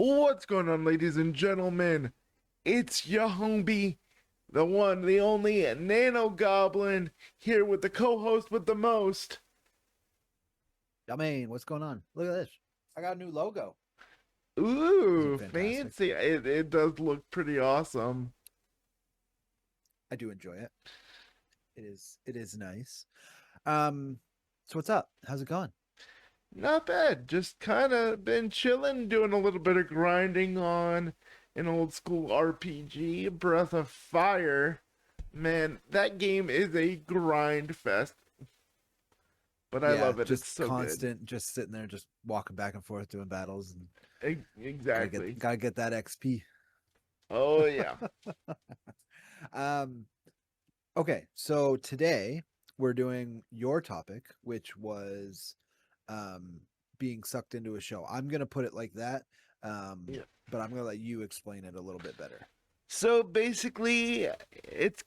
What's going on, ladies and gentlemen? It's Yahombi, the one, the only Nano Goblin, here with the co-host with the most. I mean, what's going on? Look at this. I got a new logo. Ooh, Isn't fantastic? fancy. It does look pretty awesome. I do enjoy it. It is nice. Um, so what's up? How's it going? Not bad. Just kind of been chilling, doing a little bit of grinding on an old school RPG, Breath of Fire. Man, that game is a grind fest, but I Yeah, love it. It's just so good. constant, just sitting there, just walking back and forth doing battles, and gotta Exactly. get gotta get that XP. Oh yeah. um, okay, so today we're doing your topic, which was um being sucked into a show. I'm gonna put it like that, Yeah. but I'm gonna let you explain it a little bit better. So basically, it's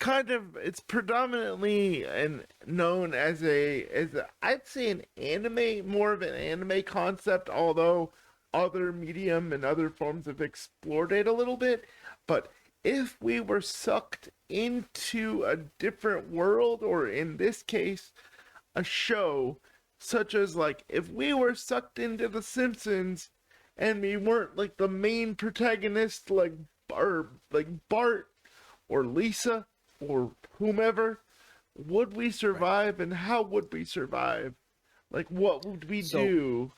predominantly and known as I'd say an anime, more of an anime concept, although other medium and other forms have explored it a little bit. But if we were sucked into a different world, or in this case, a show, such as like if we were sucked into The Simpsons and we weren't like the main protagonist, or like Bart or Lisa or whomever, would we Right. survive, and how would we survive? Like, what would we So do?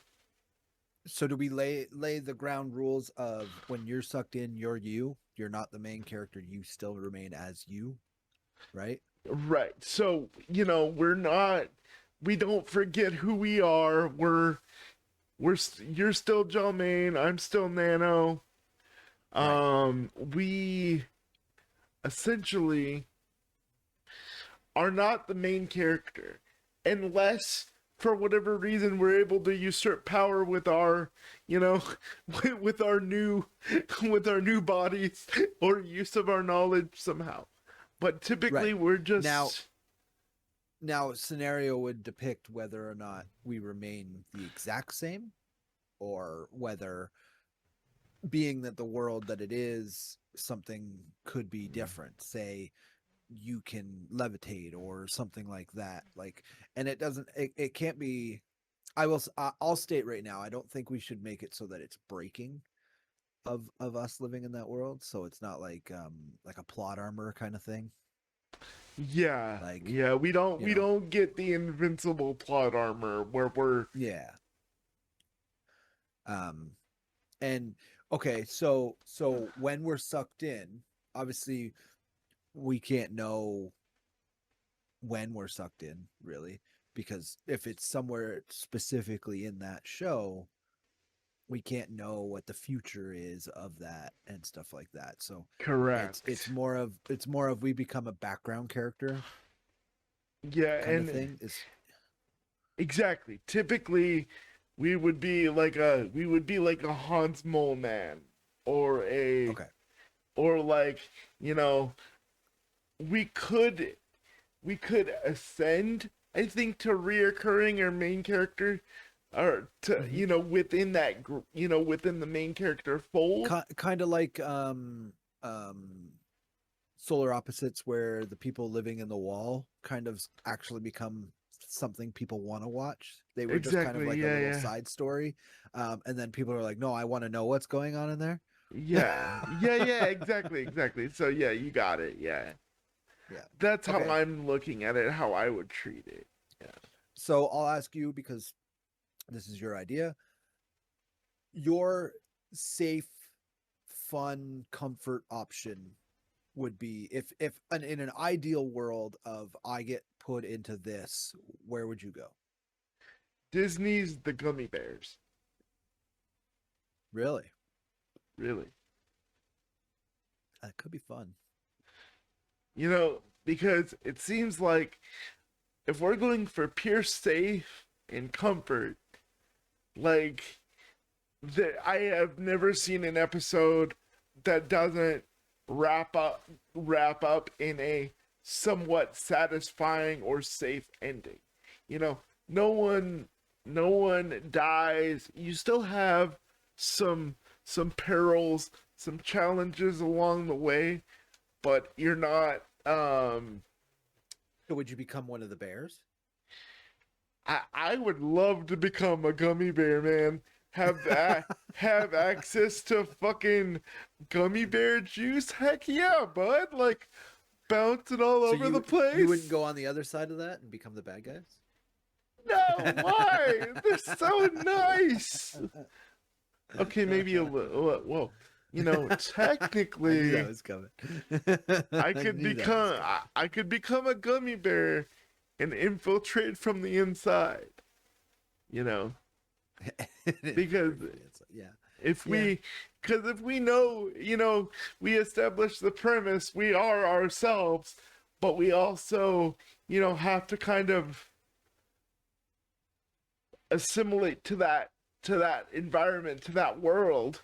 So do we lay the ground rules of when you're sucked in, you're you. You're not the main character. You still remain as you, right? Right. So, we don't forget who we are. You're still Main. I'm still Nano. Right. We essentially are not the main character unless for whatever reason we're able to usurp power with our, you know, with our new with our new bodies, or use of our knowledge somehow. But typically Right. we're Now, just now scenario would depict whether or not we remain the exact same, or whether, being that the world that it is, something could be different. Say you can levitate or something like that. Like, and it can't be. I'll state right now, I don't think we should make it so that it's breaking of us living in that world, so it's not like a plot armor kind of thing. yeah, Like, yeah, we don't you we know, don't get the invincible plot armor where we're yeah. Um and okay, so when we're sucked in, obviously we can't know when we're sucked in, really, because if it's somewhere specifically in that show, we can't know what the future is of that and stuff like that. So it's correct. more of we become a background character Yeah, kind of and thing. Is exactly. Typically, we would be like a Hans Mole man, or a okay. or like, you know we could we could ascend, I think, to reoccurring or main character, or to, Mm-hmm. within that within the main character fold. Kind of like um solar opposites, where the people living in the wall kind of actually become something people want to watch. They were just kind of Exactly. like a Yeah, little yeah. side story, and then people are like, no, I want to know what's going on in there. Yeah. Yeah, yeah, exactly, exactly. So yeah, you got it. Yeah. Yeah. That's how Okay, I'm looking at it, how I would treat it. Yeah. so I'll ask you, because this is your idea. Your safe, fun, comfort option would be, if in an ideal world of I get put into this, where would you go? Disney's The Gummy Bears. Really? Really. That could be fun. Because it seems like if we're going for pure safe and comfort, like, I have never seen an episode that doesn't wrap up in a somewhat satisfying or safe ending. You know, no one no one dies. You still have some some perils, some challenges along the way, but you're not. So would you become one of the bears? I would love to become a gummy bear, man. Have that. Have access to fucking gummy bear juice? Heck yeah, bud! Like bouncing all So over the you wouldn't place. go on the other side of that and become the bad guys? No, why? They're so nice. Okay, maybe a little. Well, I knew that technically, was coming. I I could knew that was become. coming. I could become a gummy bear and infiltrate from the inside. You know, because Yeah. if Yeah. we, because if we know, we establish the premise, we are ourselves, but we also, have to kind of assimilate to that environment, to that world.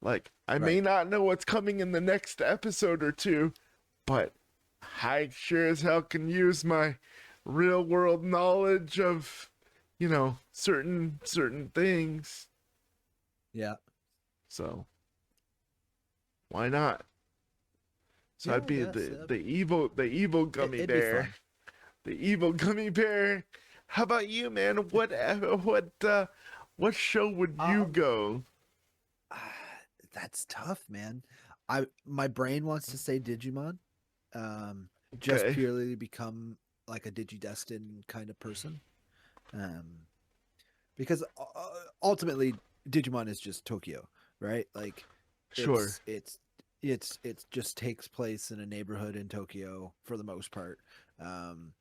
Like, I may Right. not know what's coming in the next episode or two, but I sure as hell can use my real world knowledge of, certain things. Yeah. So why not? So Yeah, I'd I be guess. the evil gummy It'd be bear. fun. The evil gummy bear. How about you, man? What show would you Um, go? that's tough, man. My brain wants to say Digimon, um, just Okay. purely to become like a Digidestin kind of person. Um, because ultimately Digimon is just Tokyo, right? Like Sure. it's just takes place in a neighborhood in Tokyo for the most part. Um,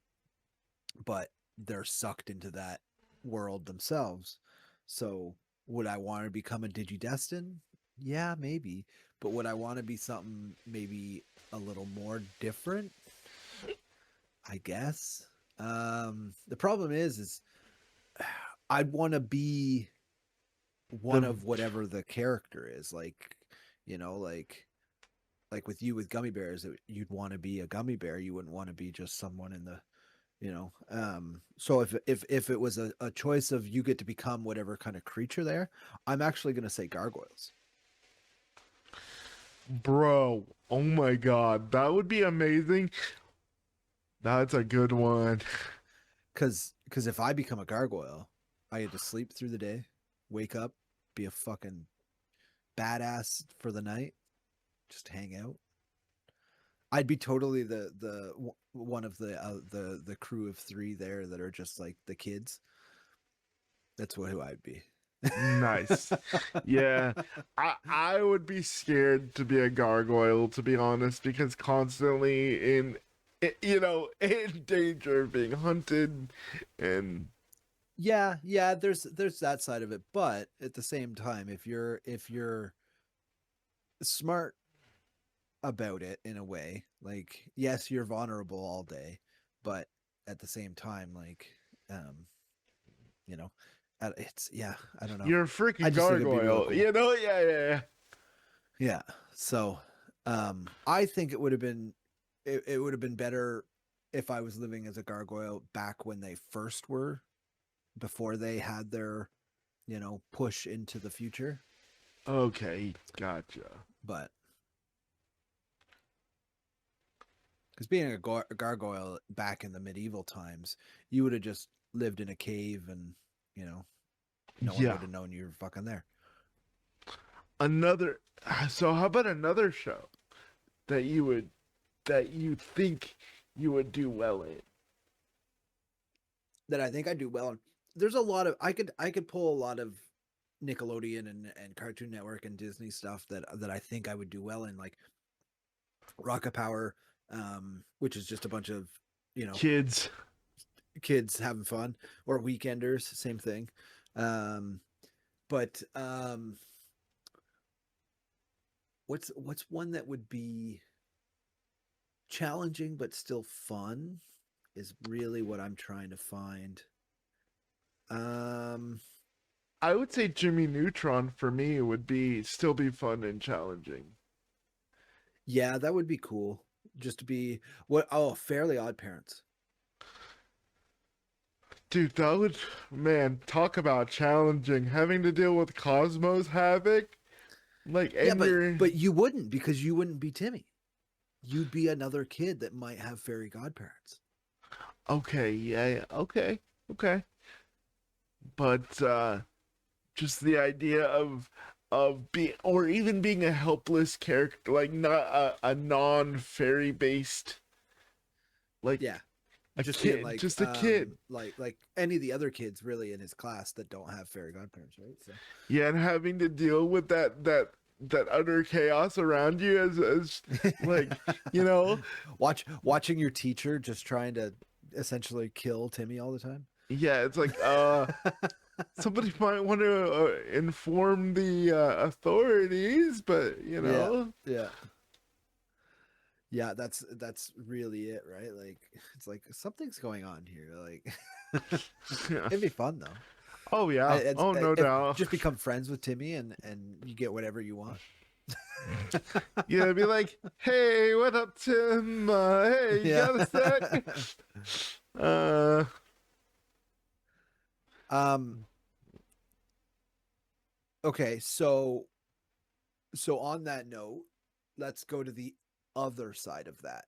but they're sucked into that world themselves. So would I want to become a Digidestin? Yeah, maybe. But would I want to be something maybe a little more different? I guess. The problem is I'd want to be one The of whatever the character is. Like, you know, like with you with gummy bears, you'd want to be a gummy bear. You wouldn't want to be just someone in the so if it was a choice of you get to become whatever kind of creature there, I'm actually going to say gargoyles. bro. Oh my god, that would be amazing. That's a good one. Because if I become a gargoyle, I get to sleep through the day, wake up, be a fucking badass for the night, just hang out. I'd be totally the one of the crew of three there that are just like the kids. That's who I'd be. Nice. Yeah. I would be scared to be a gargoyle, to be honest, because constantly in danger of being hunted and Yeah, there's that side of it, but at the same time, if you're smart about it in a way, like yes, you're vulnerable all day, but at the same time, like um, you know, it's yeah, I don't know. you're a I freaking just think it'd be real gargoyle. cool. Yeah, yeah. Yeah. So, I think it would have been better if I was living as a gargoyle back when they first were, before they had their, push into the future. Okay, gotcha. But because being a gargoyle back in the medieval times, you would have just lived in a cave and, you know, no one Yeah. would have known you were fucking there. Another so how about another show that you think you would do well in? That I think I do well. And there's a lot of I could pull a lot of Nickelodeon and Cartoon Network and Disney stuff that I think I would do well in, like Rocket Power, which is just a bunch of you know Kids. kids having fun, or Weekenders, same thing. Um, but what's one that would be challenging but still fun is really what I'm trying to find. Um, I would say Jimmy Neutron for me would be still be fun and challenging. yeah, that would be cool. Just to be what? Oh, Fairly Odd Parents. Dude, that would, man, talk about challenging. Having to deal with Cosmos Havoc. Like, Yeah, and you're but you wouldn't, because you wouldn't be Timmy. You'd be another kid that might have fairy godparents. okay, yeah, okay, okay. But just the idea of being, or even being a helpless character, like not a non fairy based, like Yeah. a Just being kid, just a kid. like any of the other kids really in his class that don't have fairy godparents, right? So Yeah, and having to deal with that utter chaos around you as like, you know, watching your teacher just trying to essentially kill Timmy all the time. yeah, it's like somebody might want to inform the authorities, but you Yeah. know, Yeah. Yeah, that's really it, right? Like it's like something's going on here. Like yeah. it'd be fun though. Oh yeah, oh no If doubt. just become friends with Timmy and you get whatever you want. Yeah, it'd be like, hey, what up, Tim? Hey, you Yeah. got a sec? Uh, um. Okay, so on that note, let's go to the other side of that.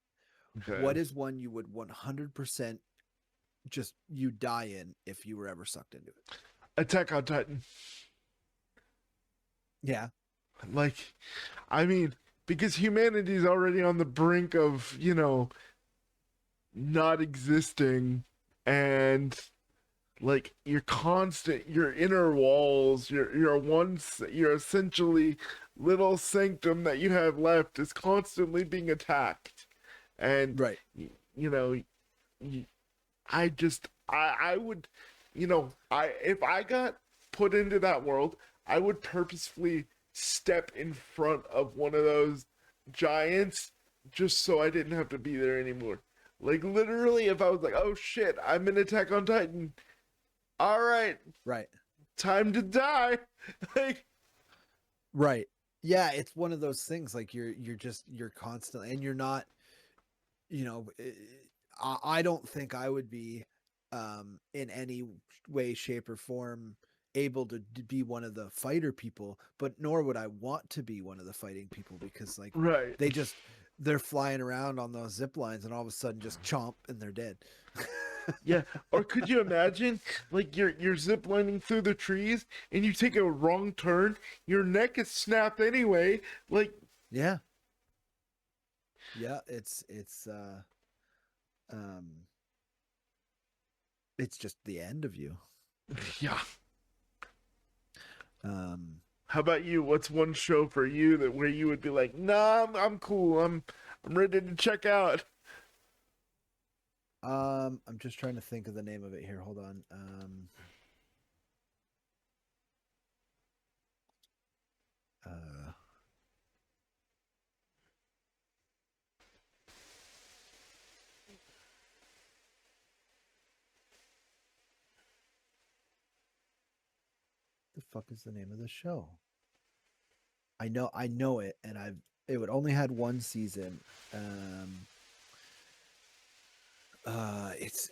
okay. What is one you would 100% just you die in if you were ever sucked into it? Attack on Titan. Yeah. Like, I mean, because humanity's already on the brink of, not existing, and like your inner walls, your essentially little sanctum that you have left is constantly being attacked, and Right. you know, y- I would, I if I got put into that world, I would purposefully step in front of one of those giants just so I didn't have to be there anymore. Like literally, if I was like, "Oh shit, I'm in Attack on Titan," all right, Right. time to die. Like, Right. Yeah, it's one of those things like you're constantly and you're not, you know, I don't think I would be in any way shape or form able to be one of the fighter people, but nor would I want to be one of the fighting people because like right. they just they're flying around on those zip lines and all of a sudden just chomp and they're dead. Yeah. Or could you imagine, like you're ziplining through the trees and you take a wrong turn, your neck is snapped anyway. Like, Yeah. Yeah, um it's just the end of you. yeah. Um How about you? What's one show for you that where you would be like, "Nah, I'm cool. I'm ready to check out." I'm just trying to think of the name of it here. Hold on. Uh the fuck is the name of the show? I know it, and it would only had one season. Um, it's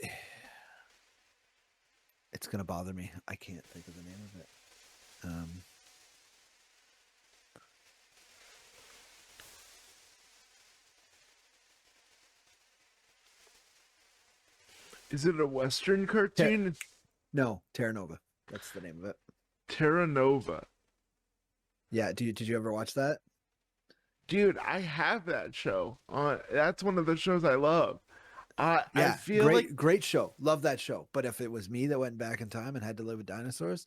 it's gonna bother me. I can't think of the name of it. Is it a Western Ter- cartoon? no, Terra Nova. That's the name of it. Terra Nova. Yeah. Did you ever watch that? Dude, I have that show. That's one of the shows I love. I Yeah, feel like great show. Love that show. But if it was me that went back in time and had to live with dinosaurs,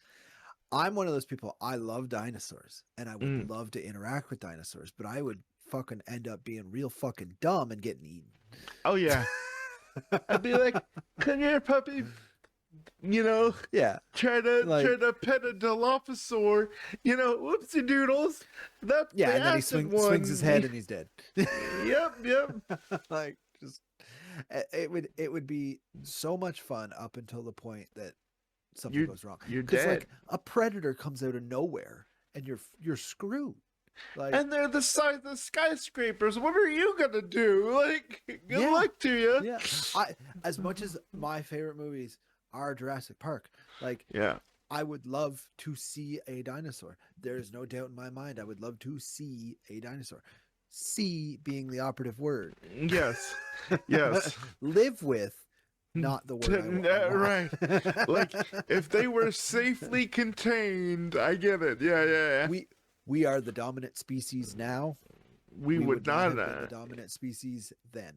I'm one of those people. I love dinosaurs and I would mm, love to interact with dinosaurs, but I would fucking end up being real fucking dumb and getting eaten. oh yeah. I'd be like, "Come here, puppy." You know, Yeah. try Like, to pet a Dilophosaur. Whoopsie doodles. That's yeah. the And then he acid swings his one. head and he's dead. Yep. Like, just, it would be so much fun up until the point that something You're goes wrong. you're Because, dead. like, a predator comes out of nowhere and you're screwed. Like, And they're the size of skyscrapers. What are you gonna do? Like, good yeah. luck to you. Yeah. As much as my favorite movies are Jurassic Park, like, Yeah. I would love to see a dinosaur. There is no doubt in my mind. I would love to see a dinosaur. See being the operative word. Yes. Yes. Live with, not the word I want. Right. Like if they were safely contained, I get it. Yeah, yeah, yeah. We are the dominant species now. We We would would not not. have been the dominant species then.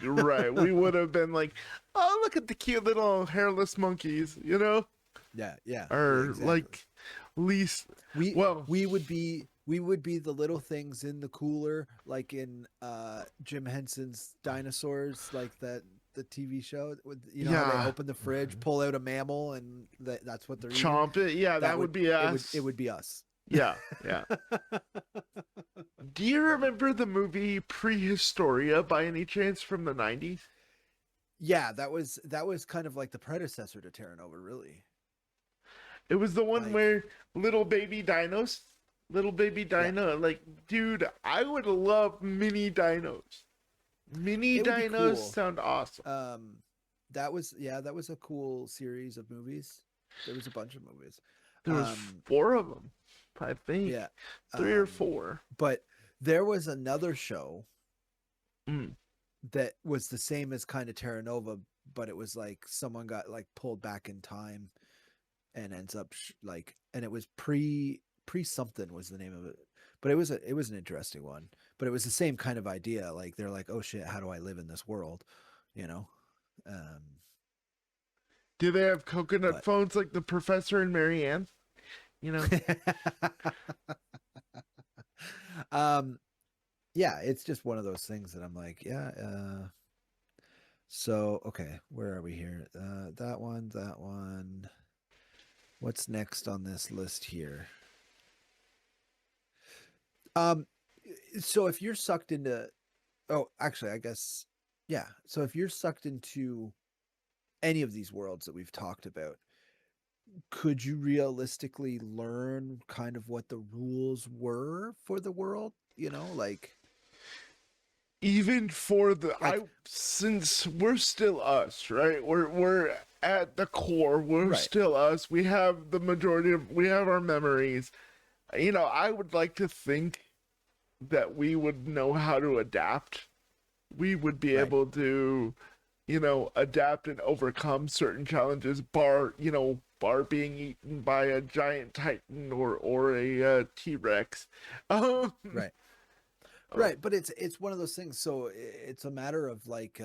Right. We would have been like, oh, look at the cute little hairless monkeys, you know? Yeah, Or exactly. like, least, We well, we would be the little things in the cooler, like in Jim Henson's Dinosaurs, like the TV show. With, you know how they yeah, open the fridge, pull out a mammal, and that's what they're eating. chomp it. Yeah, That that would would be it us. would be us. Yeah, yeah. Do you remember the movie Prehistoria by any chance from the 90s? Yeah, that was kind of like the predecessor to Terra Nova, really. It was the one Like, where little baby dinos, little baby yeah, dino. Like, dude, I would love mini dinos. Mini it would be dinos cool. sound awesome. Um, that was a cool series of movies. There was a bunch of movies. There was Um, four of them, I think, yeah. three or Um, four. but there was another show Mm. that was the same as kind of Terra Nova, but it was like someone got like pulled back in time and ends up like, and it was pre something was the name of it, but it was an interesting one. But it was the same kind of idea. Like they're like, oh shit, how do I live in this world? You know. Um, Do they have coconut but phones like the professor and Marianne? You know? um, yeah, it's just one of those things that I'm like, yeah. So okay, where are we here? That one, that one. What's next on this list here? Um, so if you're sucked into, oh, actually, I guess, yeah. So if you're sucked into any of these worlds that we've talked about, could you realistically learn kind of what the rules were for the world? You know, Even for the like, since we're still us, right? We're at the core, we're right, still us. We have the majority of we have our memories. You know, I would like to think that we would know how to adapt. We would be right. able to, you know, adapt and overcome certain challenges, bar being eaten by a giant titan or a T-Rex. Um, Right. oh, Right, but it's one of those things. So it's a matter of like,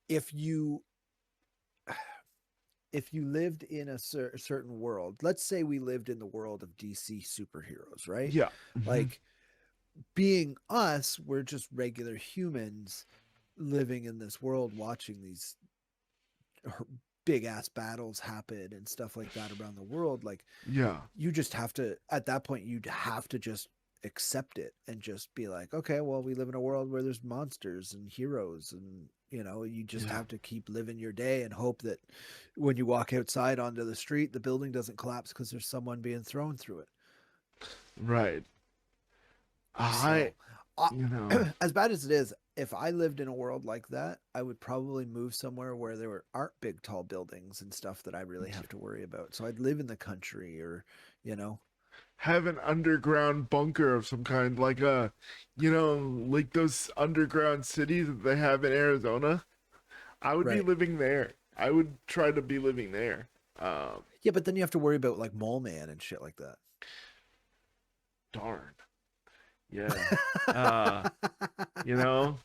if you if you lived in a certain world, let's say we lived in the world of DC superheroes, right? yeah. Mhm. Like, being us, we're just regular humans living in this world, watching these big ass battles happen and stuff like that around the world. Like, Yeah. you just have to, at that point, you'd have to just accept it and just be like, okay, well, we live in a world where there's monsters and heroes, and you just Yeah. have to keep living your day and hope that when you walk outside onto the street, the building doesn't collapse because there's someone being thrown through it. Right. I, So, uh, you know, as bad as it is, if I lived in a world like that, I would probably move somewhere where aren't big, tall buildings and stuff that I really have to worry about. So I'd live in the country, or, you know, have an underground bunker of some kind, like like those underground cities that they have in Arizona. I would be right. living there. I would try to be living there. Um, Yeah, but then you have to worry about like Mole Man and shit like Darn. Yeah. Uh, you know,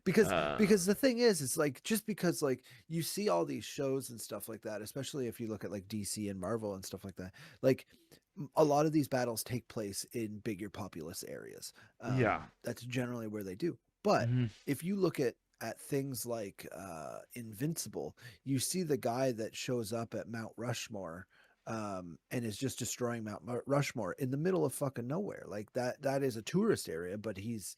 because uh, the thing is, it's like, just because like you see all these shows and stuff like that, especially if you look at like DC and Marvel and stuff like that, like, a lot of these battles take place in bigger populous areas. yeah. That's generally where they do. But Hmm. if you look at things like Invincible, you see the guy that shows up at Mount Rushmore, and is just destroying Mount Rushmore in the middle of fucking nowhere. Like, that is a tourist area, but he's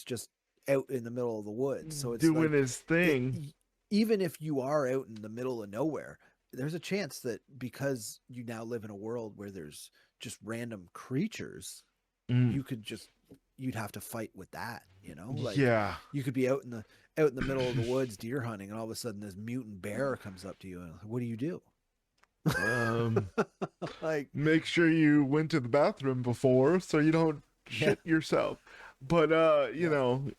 just out in the middle of the woods. So it's Doing like, his it, thing. even if you are out in the middle of nowhere, there's a chance that because you now live in a world where there's just random creatures, Mm. you could just you'd have to fight with that, you know? Like Yeah. you could be out in the middle of the woods deer hunting, and all of a sudden this mutant bear comes up to you, and what do you do? Um, Like, make sure you went to the bathroom before so you don't yeah, shit yourself. But you yeah, know,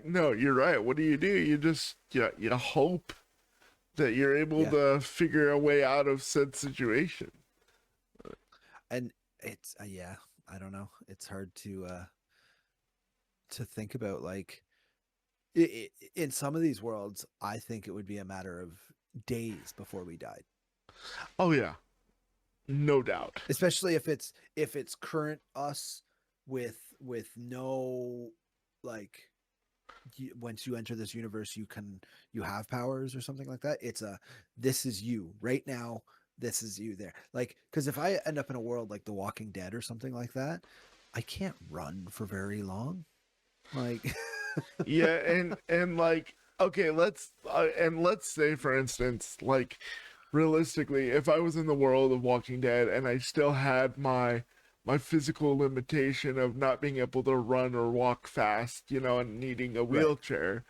no, you're right. What do? You just you hope that you're able yeah. to figure a way out of said situation. And it's yeah, I don't know. It's hard to think about. Like, in some of these worlds, I think it would be a matter of days before we died. Oh yeah, no doubt. Especially if it's current us with no, like, once you enter this universe you have powers or something like that. It's a, this is you right now, this is you there. Like, because if I end up in a world like The Walking Dead or something like that, I can't run for very long. Like, Yeah, and like okay, let's say for instance, like realistically, if I was in the world of Walking Dead and I still had my physical limitation of not being able to run or walk fast, you know, and needing a right. wheelchair,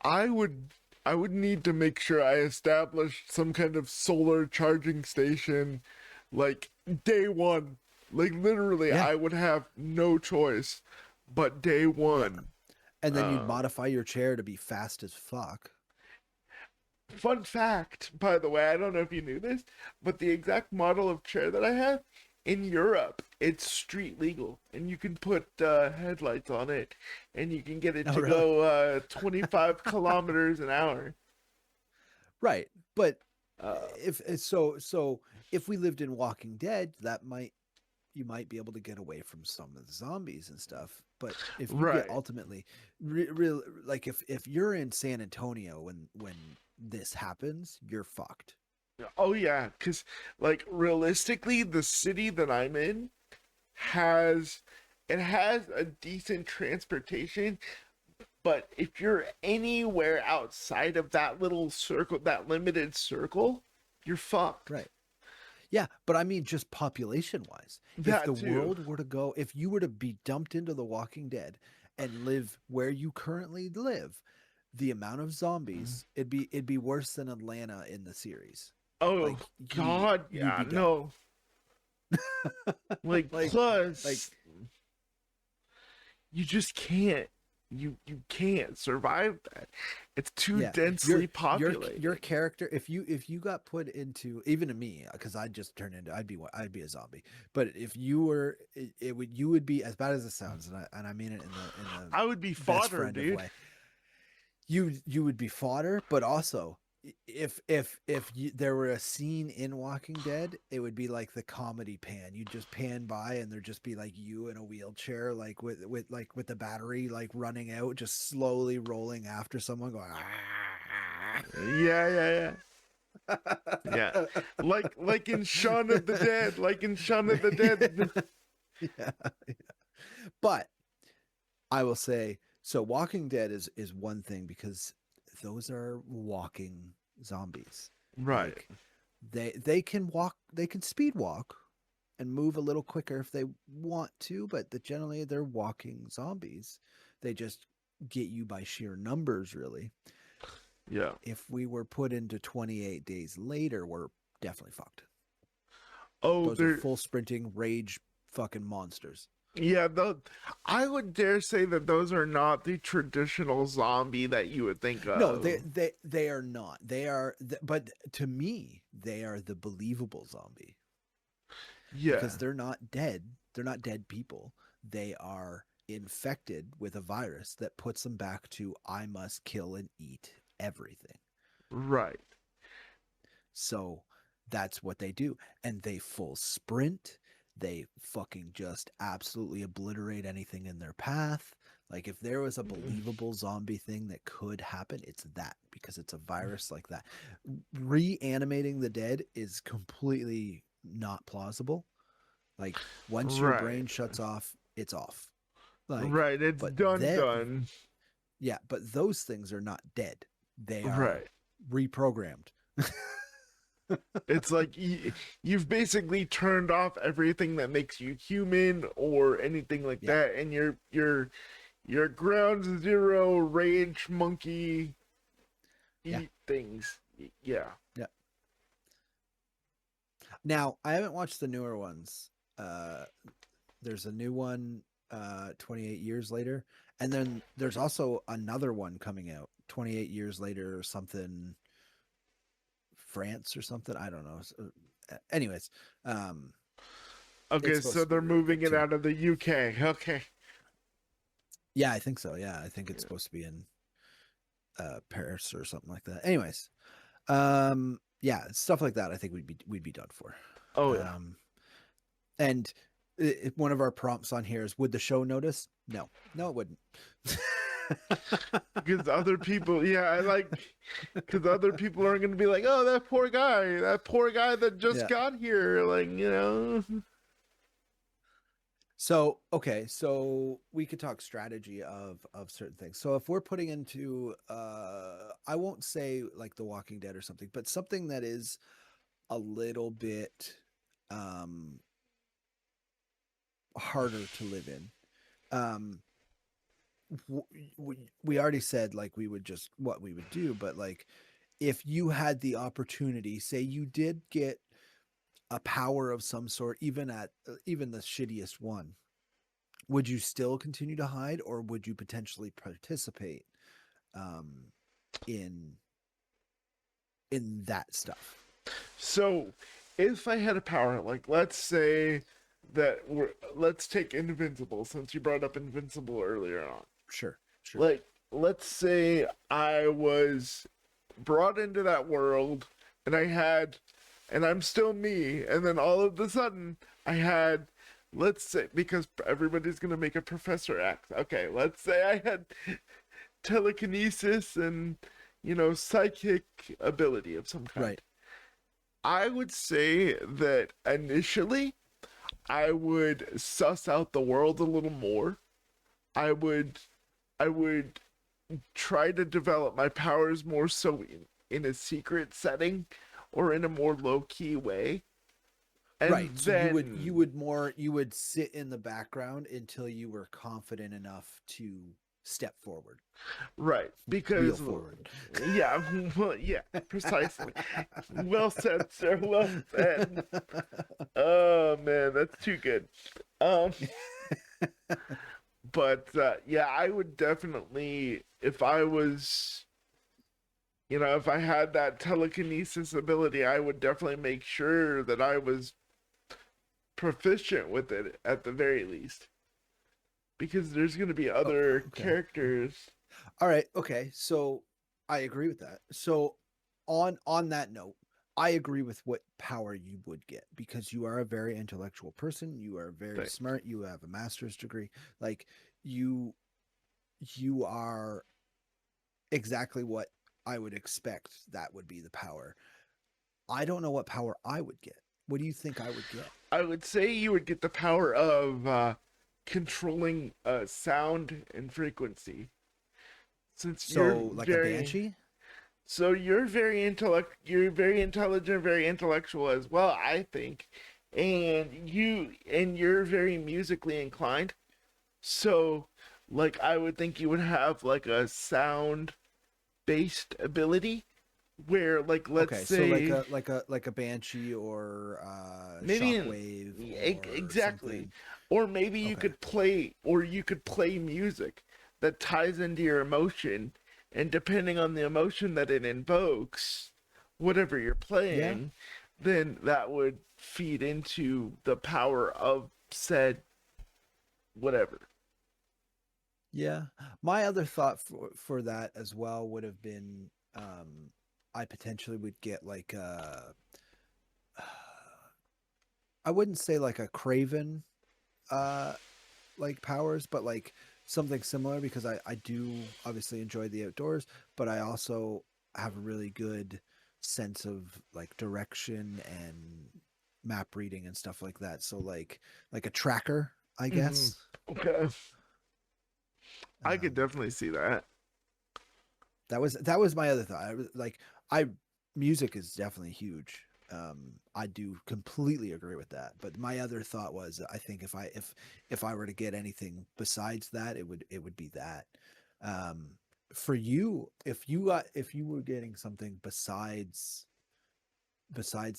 I would I would need to make sure I established some kind of solar charging station like day one. Like literally Yeah, I would have no choice but day yeah. one. And then you'd Uh, modify your chair to be fast as fuck. Fun fact, by the way, I don't know if you knew this, but the exact model of chair that I have in Europe, it's street legal, and you can put headlights on it, and you can get it Oh, to really? go 25 kilometers an hour. Right. But Uh, so if we lived in Walking Dead, that might, you might be able to get away from some of the zombies and stuff. But if you get right. ultimately real, like if you're in San Antonio when this happens, you're fucked. Oh yeah, because like realistically, the city that I'm in has it has a decent transportation. But if you're anywhere outside of that little circle, that limited circle, you're fucked. Right. Yeah, but I mean just population wise. If the That too. world were to go, if you were to be dumped into The Walking Dead and live where you currently live, the amount of zombies, it'd be worse than Atlanta in the series. Oh Like God, you'd yeah, be done. no. Like Like plus, you just can't. You can't survive that. It's too yeah, densely your populated. character, if you got put into, even to me, because I'd just turn into, I'd be a zombie. But if you were, it would, you would be, as bad as it sounds, and I mean it in the I would be best fodder, friend of dude. way, you would be fodder. But also, if there were a scene in Walking Dead, it would be like the comedy pan. You'd just pan by, and there'd just be like you in a wheelchair, like with the battery like running out, just slowly rolling after someone, going. Yeah, yeah, yeah. Like in Shaun of the Dead, like in Shaun of the Dead. Yeah, yeah. But I will say, so Walking Dead is one thing, because those are walking zombies. Right, Like, they can walk, they can speed walk and move a little quicker if they want to, but generally they're walking zombies. They just get you by sheer numbers, really. yeah. If we were put into 28 days later, we're definitely fucked. Oh, Those are there. full sprinting rage fucking monsters. Yeah, I would dare say that those are not the traditional zombie that you would think No, of. they are not. They are, but to me, they are the believable zombie, because Yeah, they're not dead. They're not dead people. They are infected with a virus that puts them back to, I must kill and eat everything. right, So that's what they do. And they full sprint. They fucking just absolutely obliterate anything in their path. Like, if there was a believable zombie thing that could happen, it's that, because it's a virus like that. Reanimating the dead is completely not plausible. Like, once your right, brain shuts off, it's off. Like, right. It's but done, that, done. yeah, but those things are not dead. They are Right. reprogrammed. It's like you've basically turned off everything that makes you human or anything like Yeah, that, and you're ground zero rage monkey yeah, eat things. Yeah. yeah. Now, I haven't watched the newer ones. Uh, there's a new one, 28 years later, and then there's also another one coming out 28 years later or something, France or something. I don't know. Anyways, um, it's Okay, supposed so to be they're really moving good it too. out of the UK. Okay. Yeah, I think so. Yeah, I think it's supposed to be in Paris or something like that. Anyways, yeah, stuff like that. I think we'd be done for. Oh yeah. Um, and one of our prompts on here is: would the show notice? No, no, it wouldn't. Because other people, yeah, I like, because other people aren't going to be like, oh, that poor guy that just Yeah. got here. Like, So okay, so we could talk strategy of certain things. So if we're putting into I won't say like The Walking Dead or something, but something that is a little bit um harder to live in. Um we already said like we would just what we would do, but like if you had the opportunity, say you did get a power of some sort, even at even the shittiest one, would you still continue to hide, or would you potentially participate um, in that stuff? so if I had a power, like, let's say let's take Invincible, since you brought up Invincible earlier on. Sure, sure. Like, let's say I was brought into that world and and I'm still me, and then all of a sudden I had, let's say, because everybody's gonna make a professor act. Okay, let's say I had telekinesis and, psychic ability of some kind. Right. I would say that initially I would suss out the world a little more. I would I would try to develop my powers more so in a secret setting or in a more low key way. And Right. So you then, would more you would sit in the background until you were confident enough to step forward, right, wheel because, forward. yeah, well, yeah, precisely. Well said, sir. Well said. Oh man, that's too good. Um, but yeah, I would definitely, if I was, if I had that telekinesis ability, I would definitely make sure that I was proficient with it at the very least, because there's going to be Oh, other okay. characters. All right. Okay. So I agree with that. So on that note, I agree with what power you would get because you are a very intellectual person. You are very Thing. smart. You have a master's degree. Like you you are exactly what I would expect that would be the power. I don't know what power I would get. What do you think I would get? I would say you would get the power of controlling sound and frequency, since So like a banshee? you're very intelligent, very intellectual as well, I think. And you're very musically inclined. So, like, I would think you would have like a sound based ability where, like, let's Okay, so say like a banshee or maybe shockwave or exactly, something. or maybe Okay. you could play music that ties into your emotion, and depending on the emotion that it invokes, whatever you're Yeah. playing, then that would feed into the power of said whatever. Yeah. My other thought for that as well would have been I potentially would get like I wouldn't say like a craven uh like powers, but like something similar because I do obviously enjoy the outdoors, but I also have a really good sense of like direction and map reading and stuff like that. So like a tracker, I Mm-hmm. guess. Okay, I could Um, definitely see that. that was my other thought. I music is definitely huge. I do completely agree with that. But my other thought was, I think if I were to get anything besides that, it would be that. Um, for you, if you were getting something besides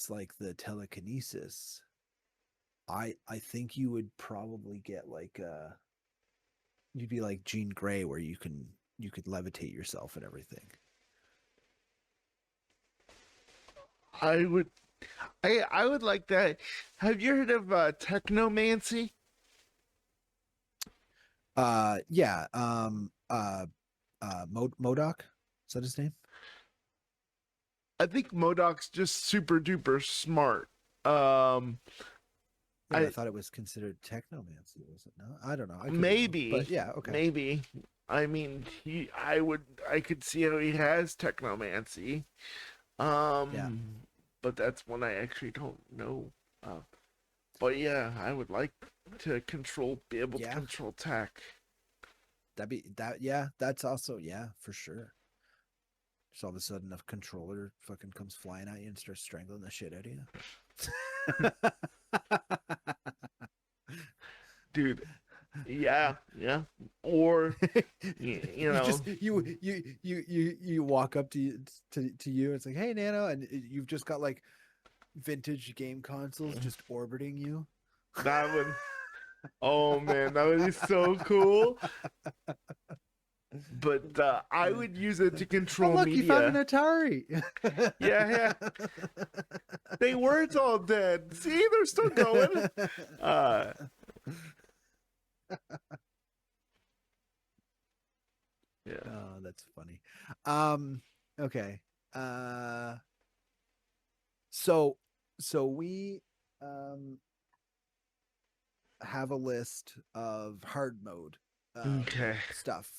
like the telekinesis, I think you would probably get like you'd be like Jean Grey, where you could levitate yourself and everything. I would I would like that. Have you heard of technomancy? Yeah. Modoc, is that his name? I think Modoc's just super duper smart. Um, Yeah, but I I thought it was considered technomancy, was it? No, I don't know. I could be wrong, but maybe yeah, okay. maybe. I mean, I could see how he has technomancy. Yeah, But that's one I actually don't know. Uh, but yeah, I would like to be able to yeah. control tech. That'd be that. Yeah, that's also, yeah, for sure. Just all of a sudden, a controller fucking comes flying at you and starts strangling the shit out Dude, yeah, yeah. Or, of you you. know, Just you walk up to you. It's like, hey, Nano, and you've just got like vintage game consoles just orbiting you. that would, oh man, that would be so cool. But I would use it to Oh, control look, you found an media. Atari. Yeah, yeah. They weren't all dead. See, they're still going. Uh, yeah. Oh, that's funny. Okay. Uh, so we um have a list of hard mode Okay. stuff.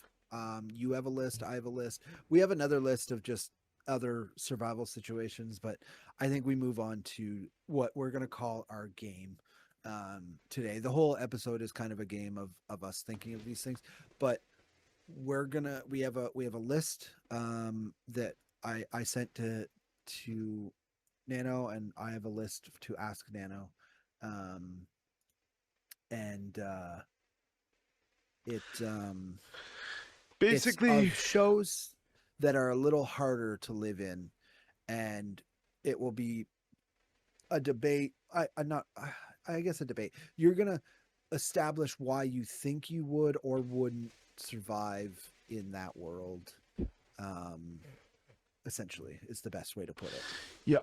You have a list, I have a list. We have another list of just other survival situations, but I think we move on to what we're going to call our game today. The whole episode is kind of a game of us thinking of these things, but we have a list that I sent to Nano, and I have a list to ask Nano. Um, and it it's Basically, of shows that are a little harder to live in, and it will be a debate. I'm not. I guess a debate. You're gonna establish why you think you would or wouldn't survive in that world. Um, essentially, is the best way to put it. yeah.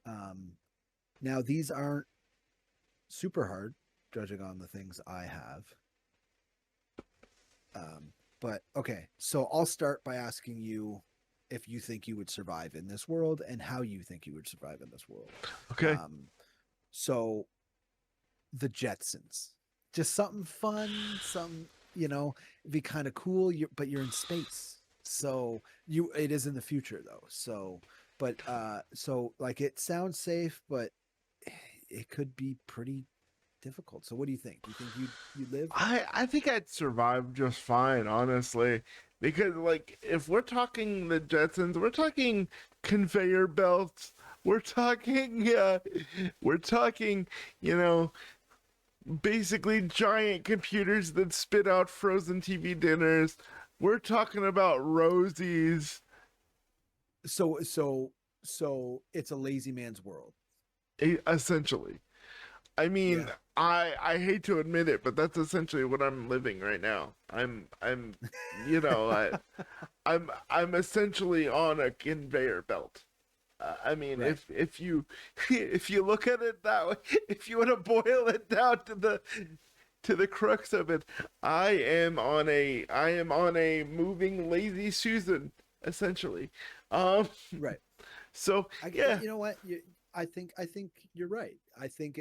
Um, now these aren't super hard, judging on the things I have. But okay, so I'll start by asking you if you think you would survive in this world and how you think you would survive in this world. Okay. Um, so the Jetsons, just something fun, some it'd be kind of cool. But you're in space, so it is in the future though. So, but so like it sounds safe, but it could be pretty difficult. So what do you think? Do you think you live? I think I'd survive just fine, honestly. Because like if we're talking the Jetsons, we're talking conveyor belts. We're talking, you know, basically giant computers that spit out frozen TV dinners. We're talking about Rosie's, So it's a lazy man's world. essentially. I mean, Yeah. I hate to admit it, but that's essentially what I'm living right now. I'm you know, I'm essentially on a conveyor belt. I mean, Right. if you if you look at it that way, if you want to boil it down to the crux of it, I am on a moving lazy Susan, essentially. Um, Right. so yeah, You know what? I think you're right. I think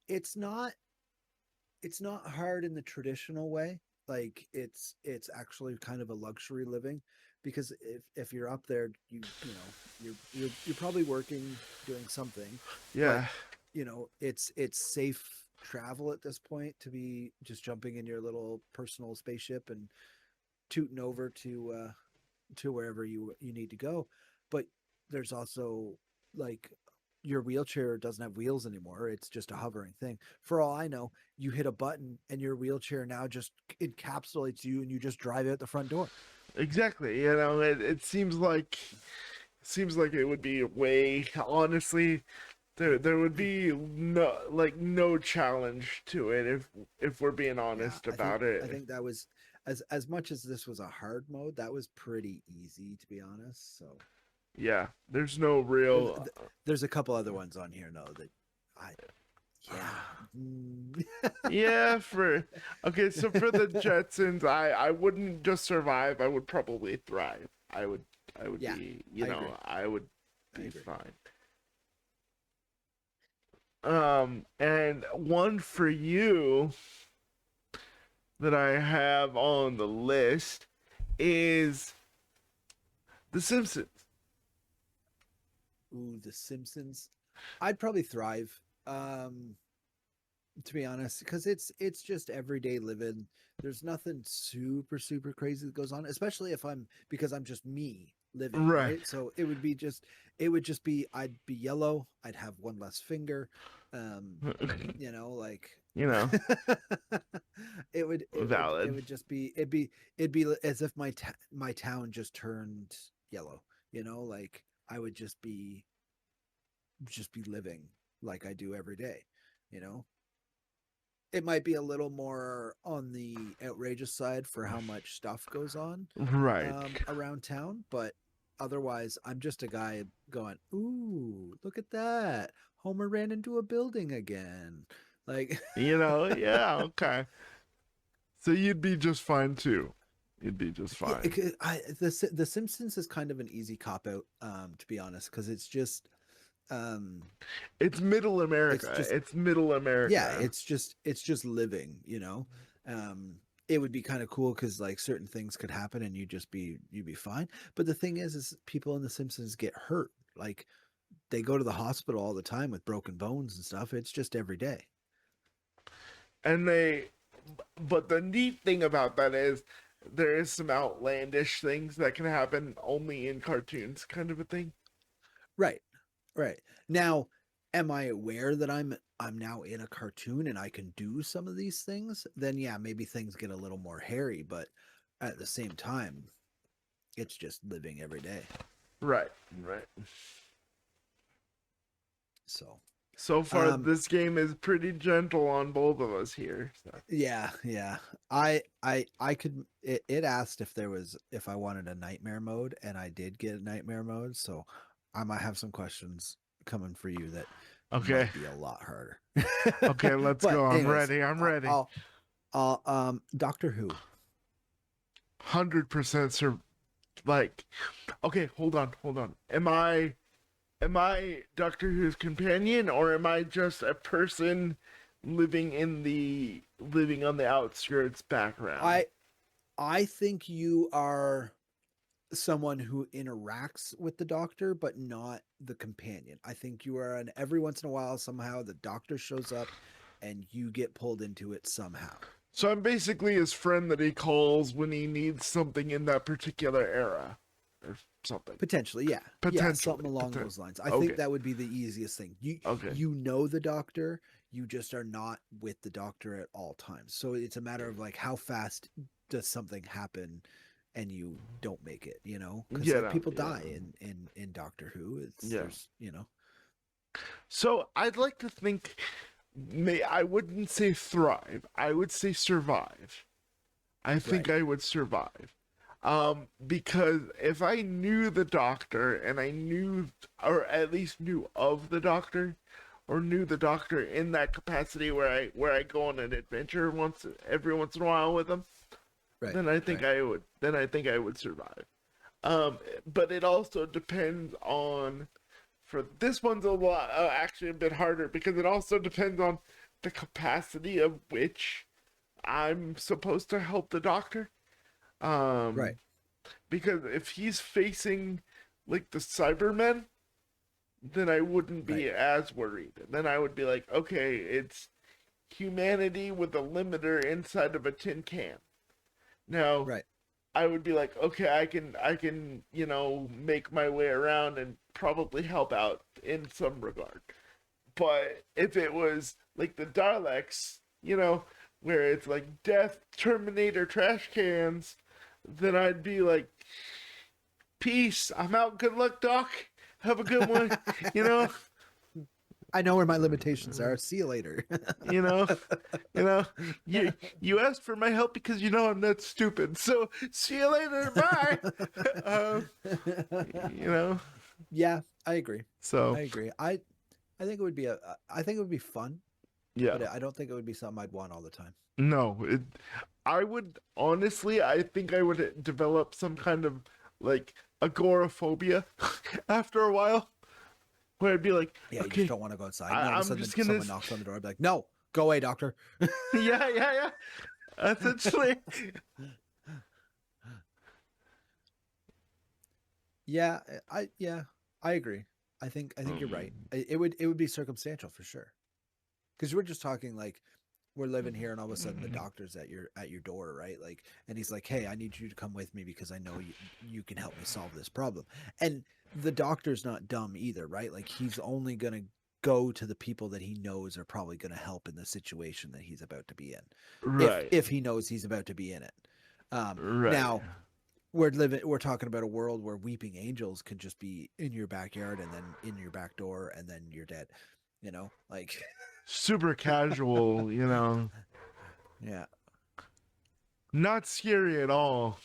it's not it's not hard in the traditional way. Like it's actually kind of a luxury living, because if you're up there, you're probably working, doing something, but yeah. it's safe travel at this point to be just jumping in your little personal spaceship and tooting over to wherever you need to go. but there's also like your wheelchair doesn't have wheels anymore. It's just a hovering thing. For all I know, you hit a button and your wheelchair now just encapsulates you and you just drive out the front door. Exactly. You know, it seems like it would be way honestly there would be no challenge to it if we're being Yeah, honest I think about I it. think that was as much as this was a hard mode, that was pretty easy to be honest. So Yeah, there's no there's, real there's a couple other ones on here though that I yeah. Mm. yeah, for okay, so for the Jetsons, I wouldn't just survive, I would probably thrive. I would Yeah, be, I agree. I would I be agree. fine. And one for you that I have on the list is The Simpsons. Ooh, The Simpsons. I'd probably thrive. To be honest, because it's just everyday living. There's nothing super crazy that goes on, especially if I'm because I'm just me living, Right. right? So it would just be I'd be yellow, I'd have one less finger, um, like You know, it valid. would just be it'd be as if my town just turned yellow, like I would just be living like I do every day, you know it might be a little more on the outrageous side for how much stuff goes on Right. around town, but otherwise, I'm just a guy going, "Ooh, look at that! Homer ran into a building again." Like, Yeah, okay. So you'd be just fine too. You'd be just yeah, fine. the Simpsons is kind of an easy cop out, to be honest, because um, It's middle it's America. just It's middle yeah, America. it's just living. It would be kind of cool because like certain things could happen and you'd be fine. But the thing is people in The Simpsons get hurt. Like they go to the hospital all the time with broken bones and stuff. It's just every day. And but the neat thing about that is there is some outlandish things that can happen only in cartoons, kind of a thing. Right. Right. Now, am I aware that I'm now in a cartoon and I can do some of these things? Then yeah, maybe things get a little more hairy, but at the same time, it's just living every day. Right, right. So, So far, um this game is pretty gentle on both of us here. So. yeah. I could it asked if I wanted a nightmare mode and I did get a nightmare mode, so I might have some questions coming for you that Okay, might be a lot harder. okay, let's But go. I'm anyways, ready. I'm ready. Doctor Who. 100% like. Okay, hold on. Am I Doctor Who's companion, or am I just a person living on the outskirts background? I I think you are someone who interacts with the doctor but not the companion. I think you are an every once in a while somehow the doctor shows up and you get pulled into it somehow. So I'm basically his friend that he calls when he needs something in that particular era, or something. Potentially, yeah. Yeah, something Potentially, along those lines. I think okay, that would be the easiest thing. okay, You know the doctor, you just are not with the doctor at all times. So it's a matter of like how fast does something happen and you don't make it, Cuz like people yeah, die in Doctor Who. It's yeah. there's. So I'd like to think, may I wouldn't say thrive, I would say survive. I think Right. I would survive. Because if I knew the doctor and I knew, or at least knew of the doctor, or knew the doctor in that capacity where I go on an adventure every once in a while with him, Right. then I think Right. I think I would survive. But it also depends on, for this one's a lot actually a bit harder because it also depends on the capacity of which I'm supposed to help the doctor. Right. Um, because if he's facing like the Cybermen, then I wouldn't Right. be as worried. Then I would be like, okay, it's humanity with a limiter inside of a tin can. Now, Right. I would be like, okay, I can, make my way around and probably help out in some regard. But if it was like the Daleks, where it's like death, Terminator, trash cans, then I'd be like, peace, I'm out. Good luck, Doc. Have a good one. You know, I know where my limitations are. See you later. you know, you know. You asked for my help because you know I'm not stupid. So see you later. Bye. um, you know. Yeah, I agree. So I agree. I think it would be I think it would be fun, yeah. but I don't think it would be something I'd want all the time. No, I would honestly, I think I would develop some kind of like agoraphobia after a while, where I'd be like, Yeah, you just okay, don't want to go outside. And all of a I'm sudden, just gonna, someone knocks on the door. I'd be like, "No, go away, doctor." yeah, essentially, Yeah, I agree. I think you're right. It would be circumstantial for sure. Because we're just talking like we're living here, and all of a sudden the doctor's at your door, right? Like, and he's like, "Hey, I need you to come with me because I know you can help me solve this problem." And the doctor's not dumb either, right? Like, he's only gonna go to the people that he knows are probably gonna help in the situation that he's about to be in, right, if he knows he's about to be in it. right. Now we're talking about a world where weeping angels can just be in your backyard and then in your back door and then you're dead, like Super casual, yeah. not scary at all.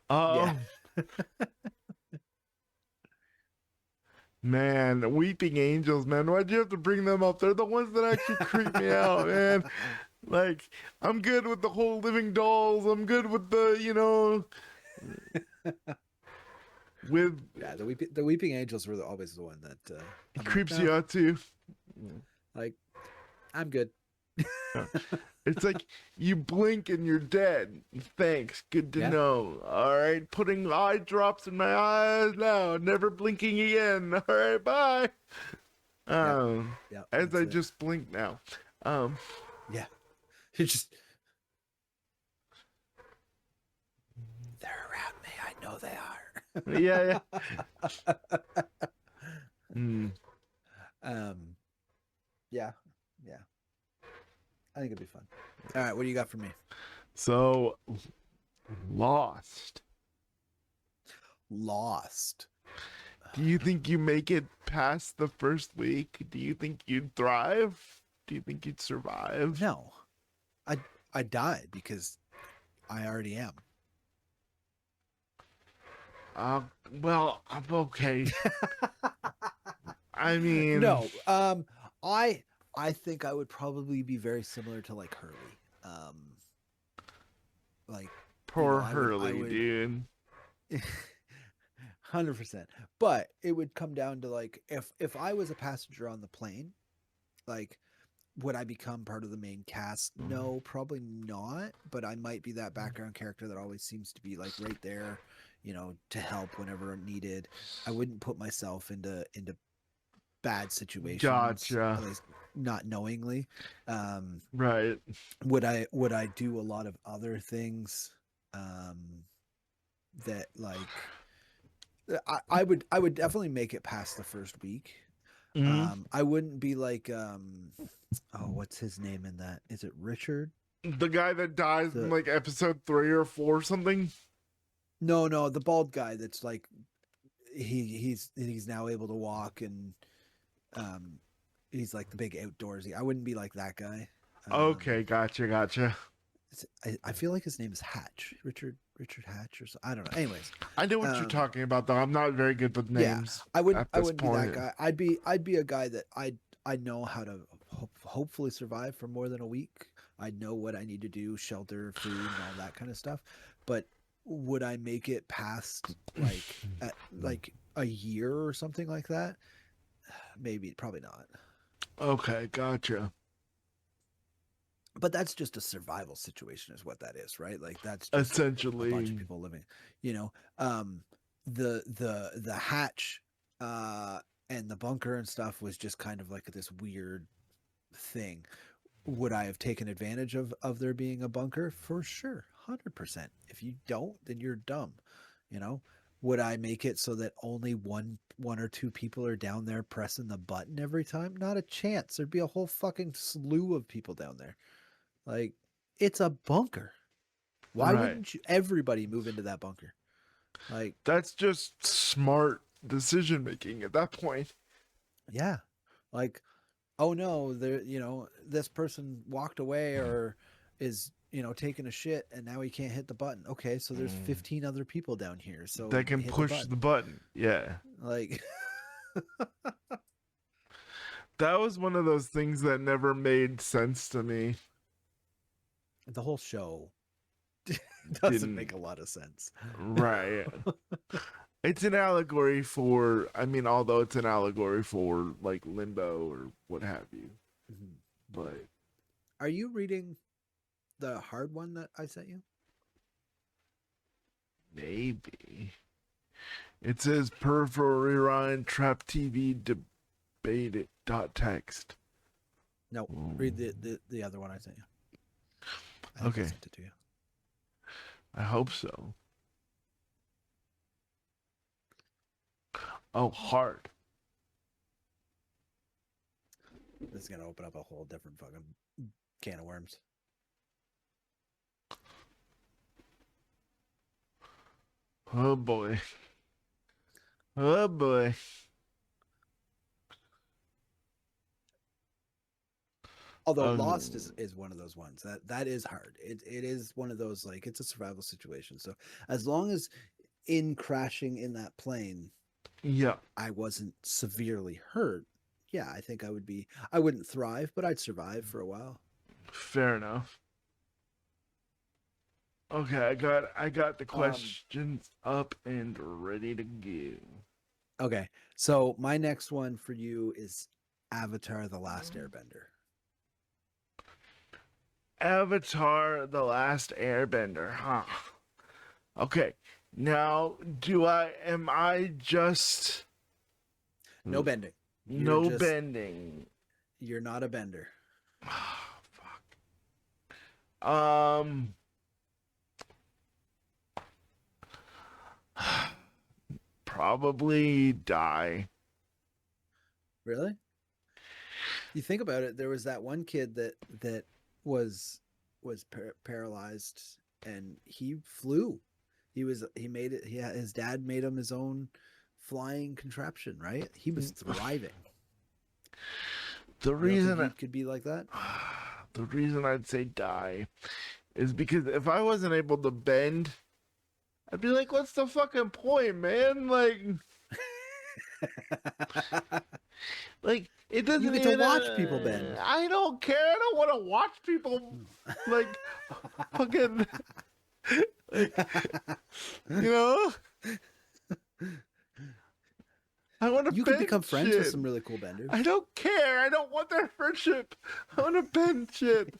Yeah. Um, Man, weeping angels, man. Why'd you have to bring them up? They're the ones that actually creep me out, man. Like, I'm good with the whole living dolls. I'm good with the, with Yeah, the weeping angels were always the one that it I'm like, creeps no, you out too. like I'm good. Yeah. It's like you blink and you're dead. Thanks. Good to Yeah. know. All right, putting eye drops in my eyes now. Never blinking again. All right, bye. Yep. Um, Yep. as That's I it. just blink now. Um, Yeah. You just they're around me. I know they yeah, are. yeah. Hmm. um. Yeah. Yeah. I think it'd be fun. All right. What do you got for me? So, Lost. Lost. Do you think you make it past the first week? Do you think you'd thrive? Do you think you'd survive? No, I died because I already am. Uh, well, I'm okay. I mean, No, I I think I would probably be very similar to like Hurley. Um, like poor I Hurley, would dude. 100%. But it would come down to like if I was a passenger on the plane, like would I become part of the main cast? No, probably not. But I might be that background character that always seems to be like right there, to help whenever needed. I wouldn't put myself into bad situations, Gotcha. at least not knowingly. Right. Would I do a lot of other things that like I would definitely make it past the first week. Hmm. I wouldn't be like oh, what's his name in that? Is it Richard? The guy that dies in The like episode 3 or 4 or something. No, the bald guy that's like he's now able to walk and um he's like the big outdoorsy. I wouldn't be like that guy. Okay, gotcha. I feel like his name is Hatch, Richard Hatch or so. I don't know. Anyways, I know what you're talking about, though. I'm not very good with yeah, names I wouldn't at I this wouldn't be that point. guy. I'd be a guy that I know how to hopefully survive for more than a week. I know what I need to do, shelter, food, and all that kind of stuff. But would I make it past like a year or something like that? Maybe, probably not. Okay, gotcha. But that's just a survival situation, is what that is, right? Like that's just a bunch of Essentially, people living. You know, the hatch and the bunker and stuff was just kind of like this weird thing. Would I have taken advantage of there being a bunker? For sure, 100%. If you don't, then you're dumb. You know, would I make it so that only one or two people are down there pressing the button every time? Not a chance. There'd be a whole fucking slew of people down there. Like, it's a bunker. Why Right. wouldn't you everybody move into that bunker? Like, That's just smart decision making at that point. yeah. Like, oh no, there, this person walked away or is, taking a shit and now he can't hit the button. Okay, so there's Mm. 15 other people down here. So That can hit the push the button. button. Yeah. Like, That was one of those things that never made sense to me. the whole show doesn't Didn't. make a lot of sense. Right. It's an allegory for, I mean, although it's an allegory for like limbo or what have you. Mhm. But Are you reading the hard one that I sent you? maybe. It says Peripheral Rewind Trap TV debate it dot text. No, read the other one I sent you. I think I Okay. sent it to you. I hope so. Oh, hard. This is gonna open up a whole different fucking can of worms. Oh boy. Oh boy. Although Lost is one of those ones that is hard. It is one of those, like, it's a survival situation. So as long as in crashing in that plane, Yeah. I wasn't severely hurt, yeah, I think I wouldn't thrive, but I'd survive for a while. Fair enough. Okay, I got the questions up and ready to go. Okay, so my next one for you is Avatar: The Last Airbender. Avatar The Last Airbender, huh? Okay. Now, am I just No bending. no bending? You're not a bender. Fuck. Probably die. Really? You think about it, there was that one kid that was paralyzed, and he flew. He made it. His dad made him his own flying contraption, right? He was thriving. The You don't reason think he could be like that? the reason I'd say die is because if I wasn't able to bend, I'd be like, what's the fucking point, man? Like it doesn't You get to even, watch people bend. I don't care. I don't want to watch people like fucking you know. I want to You bend could become friends with shit. some really cool benders. I don't care. I don't want their friendship. I want to bend shit.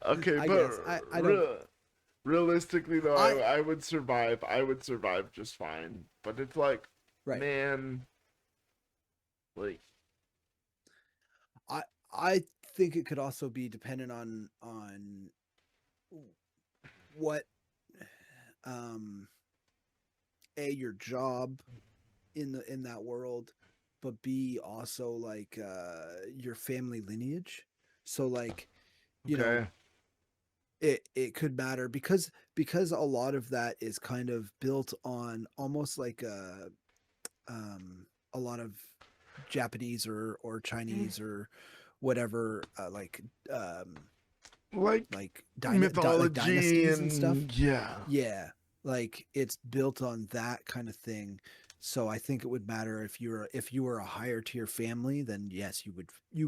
Okay, I but guess I don't. realistically though, I would survive. I would survive just fine. But it's like, Right. man, like I think it could also be dependent on what your job in that world, but B, also like your family lineage. So like, you know, okay, it could matter because a lot of that is kind of built on almost like a lot of Japanese or Chinese or whatever, like mythology dynasties and stuff. yeah. Yeah, like it's built on that kind of thing. So I think it would matter if you were a higher tier family, then yes, you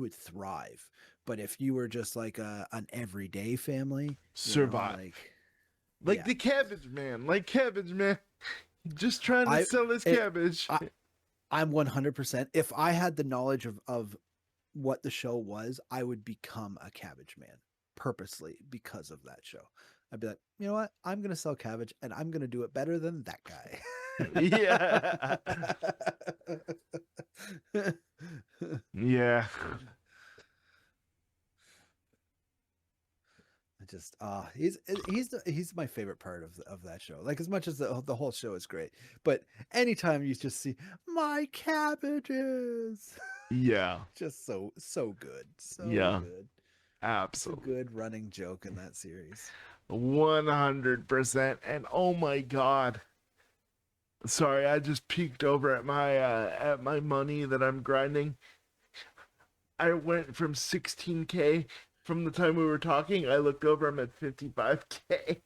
would thrive. But if you were just like an everyday family, Survive. Like yeah. the cabbage man. Like cabbage man. Just trying to sell his cabbage. I'm 100%. If I had the knowledge of what the show was, I would become a cabbage man purposely because of that show. I'd be like, you know what? I'm going to sell cabbage and I'm going to do it better than that guy. Yeah. Yeah. Just he's my favorite part of that show. Like as much as the whole show is great, but anytime you just see my cabbages, Yeah. just so good, so Yeah. good. It's a Absolutely. good running joke in that series. 100%. And oh my god. Sorry, I just peeked over at my money that I'm grinding. I went from 16K from the time we were talking. I looked over, I'm at 55K.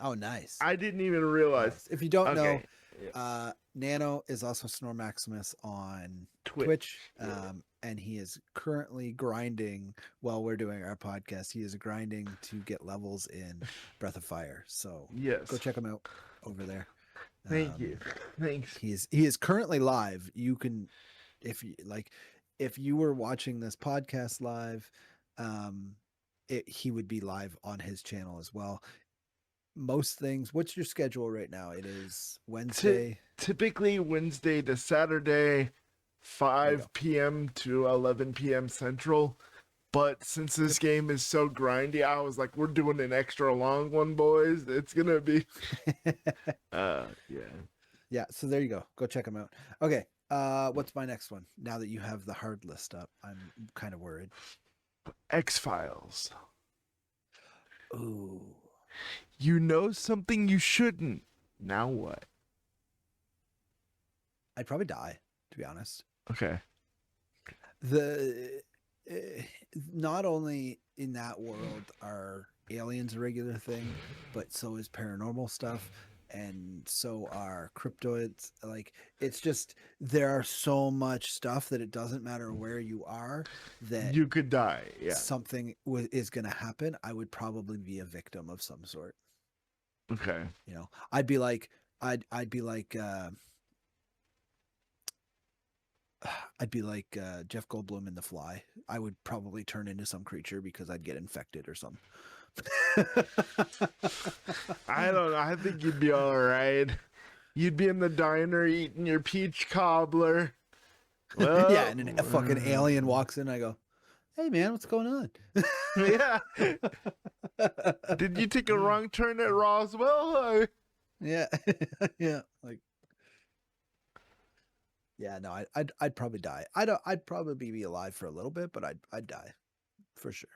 Oh, nice, I didn't even realize. nice. If you don't know, Okay. Yeah. Nano is also Snore Maximus on Twitch. Twitch, Yeah. and he is currently grinding while we're doing our podcast. He is grinding to get levels in Breath of Fire. So go Yes. check him out over there. Thank you. Thanks. He is currently live. You can, if you like, if you were watching this podcast live, um, he would be live on his channel as well. Most things. What's your schedule right now? It is Ty- Wednesday. Typically Wednesday to Saturday, There you go. 5 p.m. to 11 p.m. Central. But since this game is so grindy, I was like, we're doing an extra long one, boys. It's gonna be yeah. Yeah, so there you go. Go check them out. Okay. What's my next one? Now that you have the hard list up, I'm kind of worried. X-Files. Ooh. You know something you shouldn't. Now what? I'd probably die, to be honest. Okay. The not only in that world are aliens a regular thing, but so is paranormal stuff, and so are cryptoids. Like it's just there are so much stuff that it doesn't matter where you are that You could die. Yeah. something is going to happen. I would probably be a victim of some sort. Okay. You know, I'd be like I'd be like Jeff Goldblum in The Fly. I would probably turn into some creature because I'd get infected or something. I don't know. I think you'd be all right. You'd be in the diner eating your peach cobbler. Well, Yeah, and a fucking alien walks in. I go, "Hey, man, what's going on?" Yeah. Did you take a wrong turn at Roswell? Or... Yeah, yeah, like, yeah. No, I'd probably die. I'd probably be alive for a little bit, but I'd die for sure.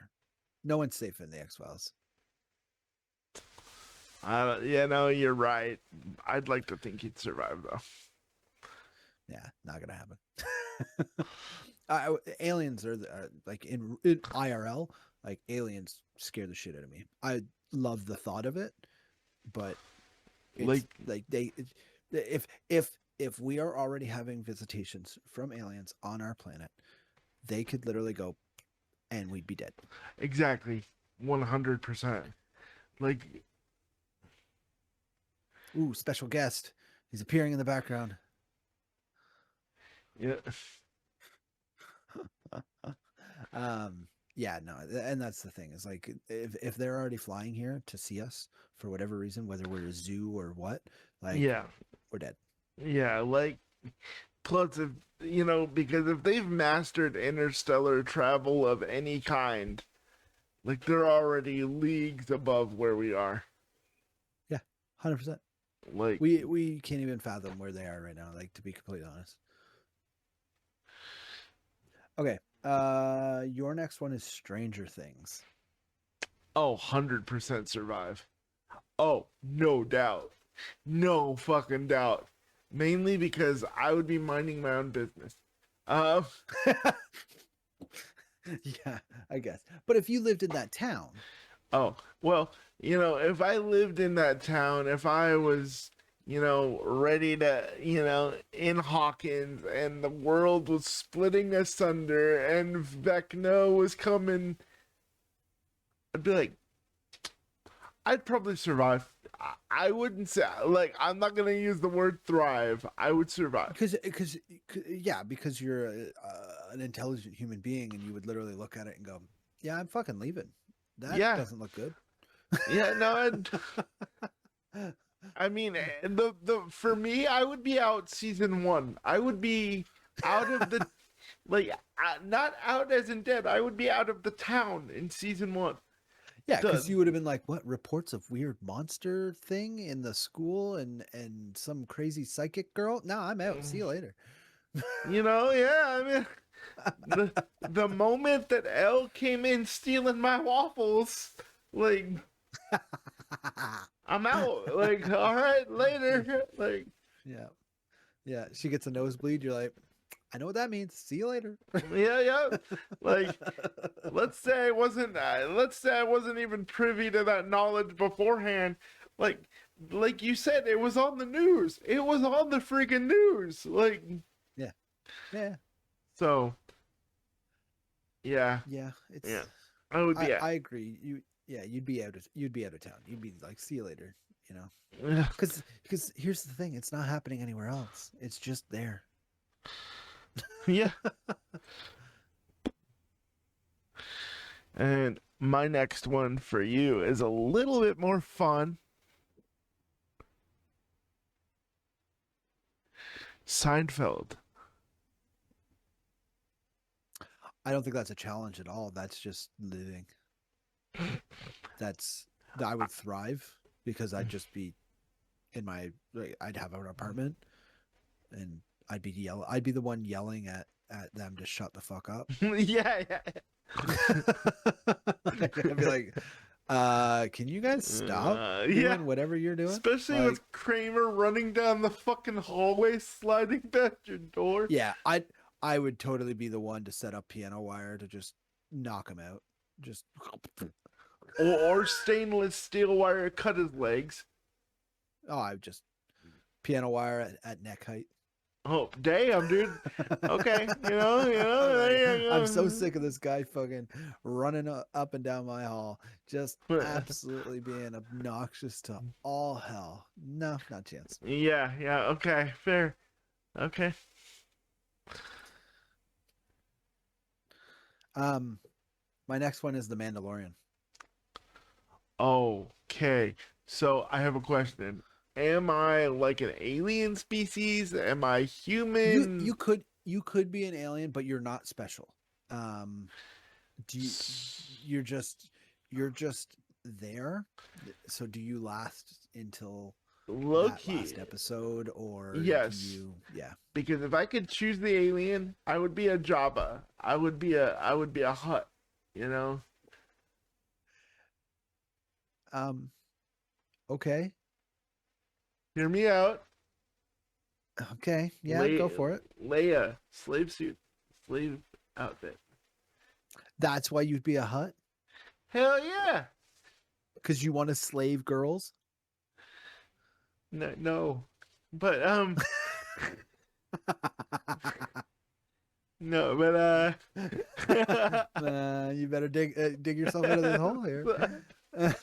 No one's safe in the X-Files. Yeah, no, you're right. I'd like to think he'd survive though. Yeah, not gonna happen. Aliens are like in IRL. Like aliens scare the shit out of me. I love the thought of it, but it's like if we are already having visitations from aliens on our planet, they could literally go, and we'd be dead. Exactly, 100%. Like, Ooh, special guest. He's appearing in the background. yeah, Yeah, no, and that's the thing is like if they're already flying here to see us for whatever reason, whether we're a zoo or what, like yeah, we're dead. yeah. Like, plus, if because if they've mastered interstellar travel of any kind, like they're already leagues above where we are. Yeah, 100%. Like, We can't even fathom where they are right now. Like to be completely honest. Okay, your next one is Stranger Things. oh, 100% survive. Oh, no doubt. No fucking doubt. Mainly because I would be minding my own business. Yeah, I guess. But if you lived in that town, Oh, well, if I lived in that town, if I was, ready to, in Hawkins and the world was splitting asunder and Vecna was coming, I'd be like, I'd probably survive. I wouldn't say, like, I'm not going to use the word thrive. I would survive. because you're an intelligent human being, and you would literally look at it and go, "Yeah, I'm fucking leaving. That Yeah. doesn't look good." Yeah, no, I mean, the for me, I would be out season 1. I would be out of the like not out as in dead. I would be out of the town in season 1. Yeah, because The, you would have been like, "What reports of weird monster thing in the school and some crazy psychic girl?" No, I'm out. See you later. yeah, I mean, the moment that Elle came in stealing my waffles, like, I'm out. Like, all right, later. Like, Yeah, yeah. She gets a nosebleed. You're like, I know what that means. See you later. yeah, yeah. Like, let's say I wasn't even privy to that knowledge beforehand. Like, like you said, it was on the news. It was on the freaking news. Like, Yeah, yeah, so yeah, yeah. yeah. It's I would be I agree. Yeah, you'd be out of town. You'd be like, see you later. You know, yeah, because here's the thing. It's not happening anywhere else. It's just there. yeah. And my next one for you is a little bit more fun. Seinfeld. I don't think that's a challenge at all. That's just living. That's I would thrive because I'd just be in my like, I'd have an apartment and I'd be the one yelling at them to shut the fuck up. Yeah, yeah. I'd be like, can you guys stop Yeah. doing whatever you're doing? Especially Like, with Kramer running down the fucking hallway, sliding past your door. yeah, I would totally be the one to set up piano wire to just knock him out. Just Or stainless steel wire cut his legs. I would just piano wire at neck height. Oh, damn, dude. Okay, there you I'm so go. sick of this guy fucking running up and down my hall, just absolutely being obnoxious to all hell. No, not a chance. Yeah, yeah, okay, fair. Okay. My next one is The Mandalorian. Okay. So I have a question. Am I like an alien species? Am I You human? you could be an alien, but you're not special. Um, do you you're just there? So do you last until Low that key. last episode, or do Yes. you? Yeah. Because if I could choose the alien, I would be a Jabba. I would be a Hutt, you know? Um. Okay. Hear me out. Okay. Yeah. Go for it. Leia, slave suit, slave outfit. That's why you'd be a Hut, Hell yeah. because you want to slave girls. No, no. But no, but You better dig yourself out of this hole here.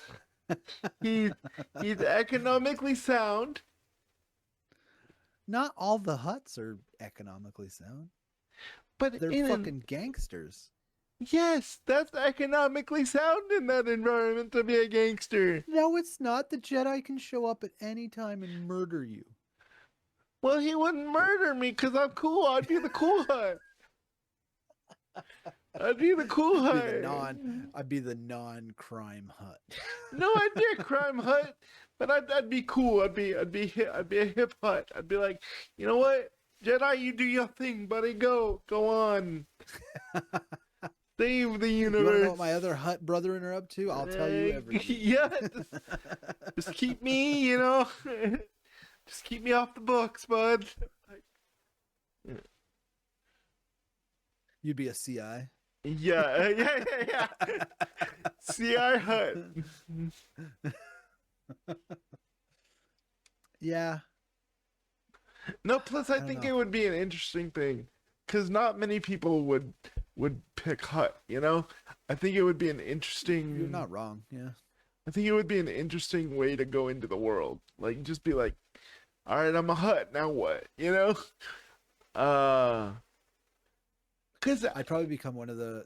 he's economically sound. Not all the Huts are economically sound. But They're fucking gangsters. yes, that's economically sound in that environment to be a gangster. No, it's not. The Jedi can show up at any time and murder you. Well, he wouldn't murder me because I'm cool. I'd be the cool Hut. I'd be the cool Hut. I'd be the non-crime Hut. No, I'd be a crime Hut, but I'd be cool. I'd be a hip Hut. I'd be like, you know what, Jedi, you do your thing, buddy. Go on. Save the You want to universe. know what my other Hut brethren are up to? I'll tell you everything. Yeah, just keep me, just keep me off the books, bud. You'd be a CI. Yeah. CI Hut. Yeah. No, plus I don't think know. it would be an interesting thing, because not many people would pick Hut. I think it would be an interesting. You're not wrong. Yeah. I think it would be an interesting way to go into the world. Like, just be like, all right, I'm a Hut. Now what? Because I'd probably become one of the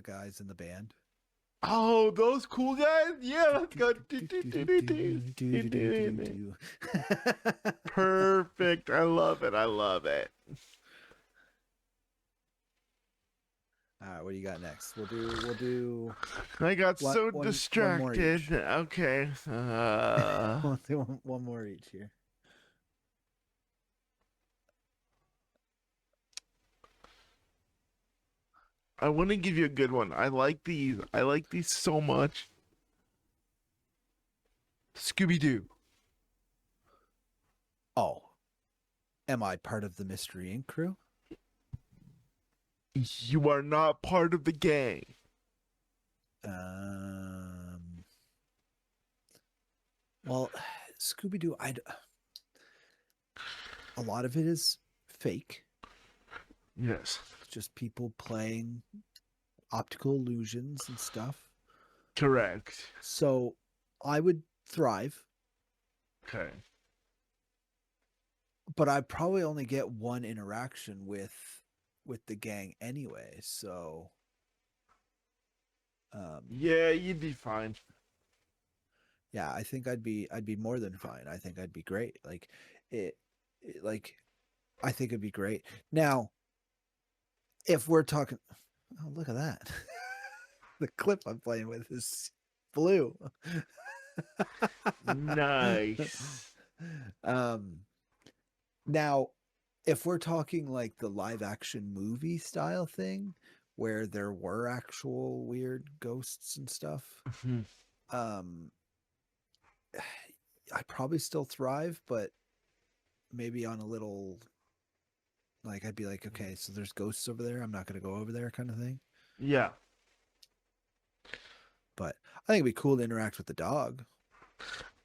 guys in the band. oh, those cool guys. Yeah, let's go. Perfect. I love it. All right, what do you got next? We'll do I got so one more distracted. each. Okay. We'll do one more each here. I want to give you a good one. I like these. I like these so much. Scooby Doo. Oh, am I part of the Mystery Inc. crew? You are not part of the gang. Well, Scooby Doo. A lot of it is fake. Yes. It's just people playing optical illusions and stuff. Correct. So I would thrive, Okay. but I probably only get one interaction with the gang anyway. So Yeah, you'd be fine. yeah, I think I'd be more than fine. I think I'd be great. Like like I think it'd be great. Now, if we're talking, oh, look at that. The clip I'm playing with is blue. Nice. um Now, if we're talking like the live action movie style thing where there were actual weird ghosts and stuff, um I probably still thrive, but maybe on a little, like, I'd be like, okay, so there's ghosts over there. I'm not going to go over there, kind of thing. Yeah. But I think it'd be cool to interact with the dog.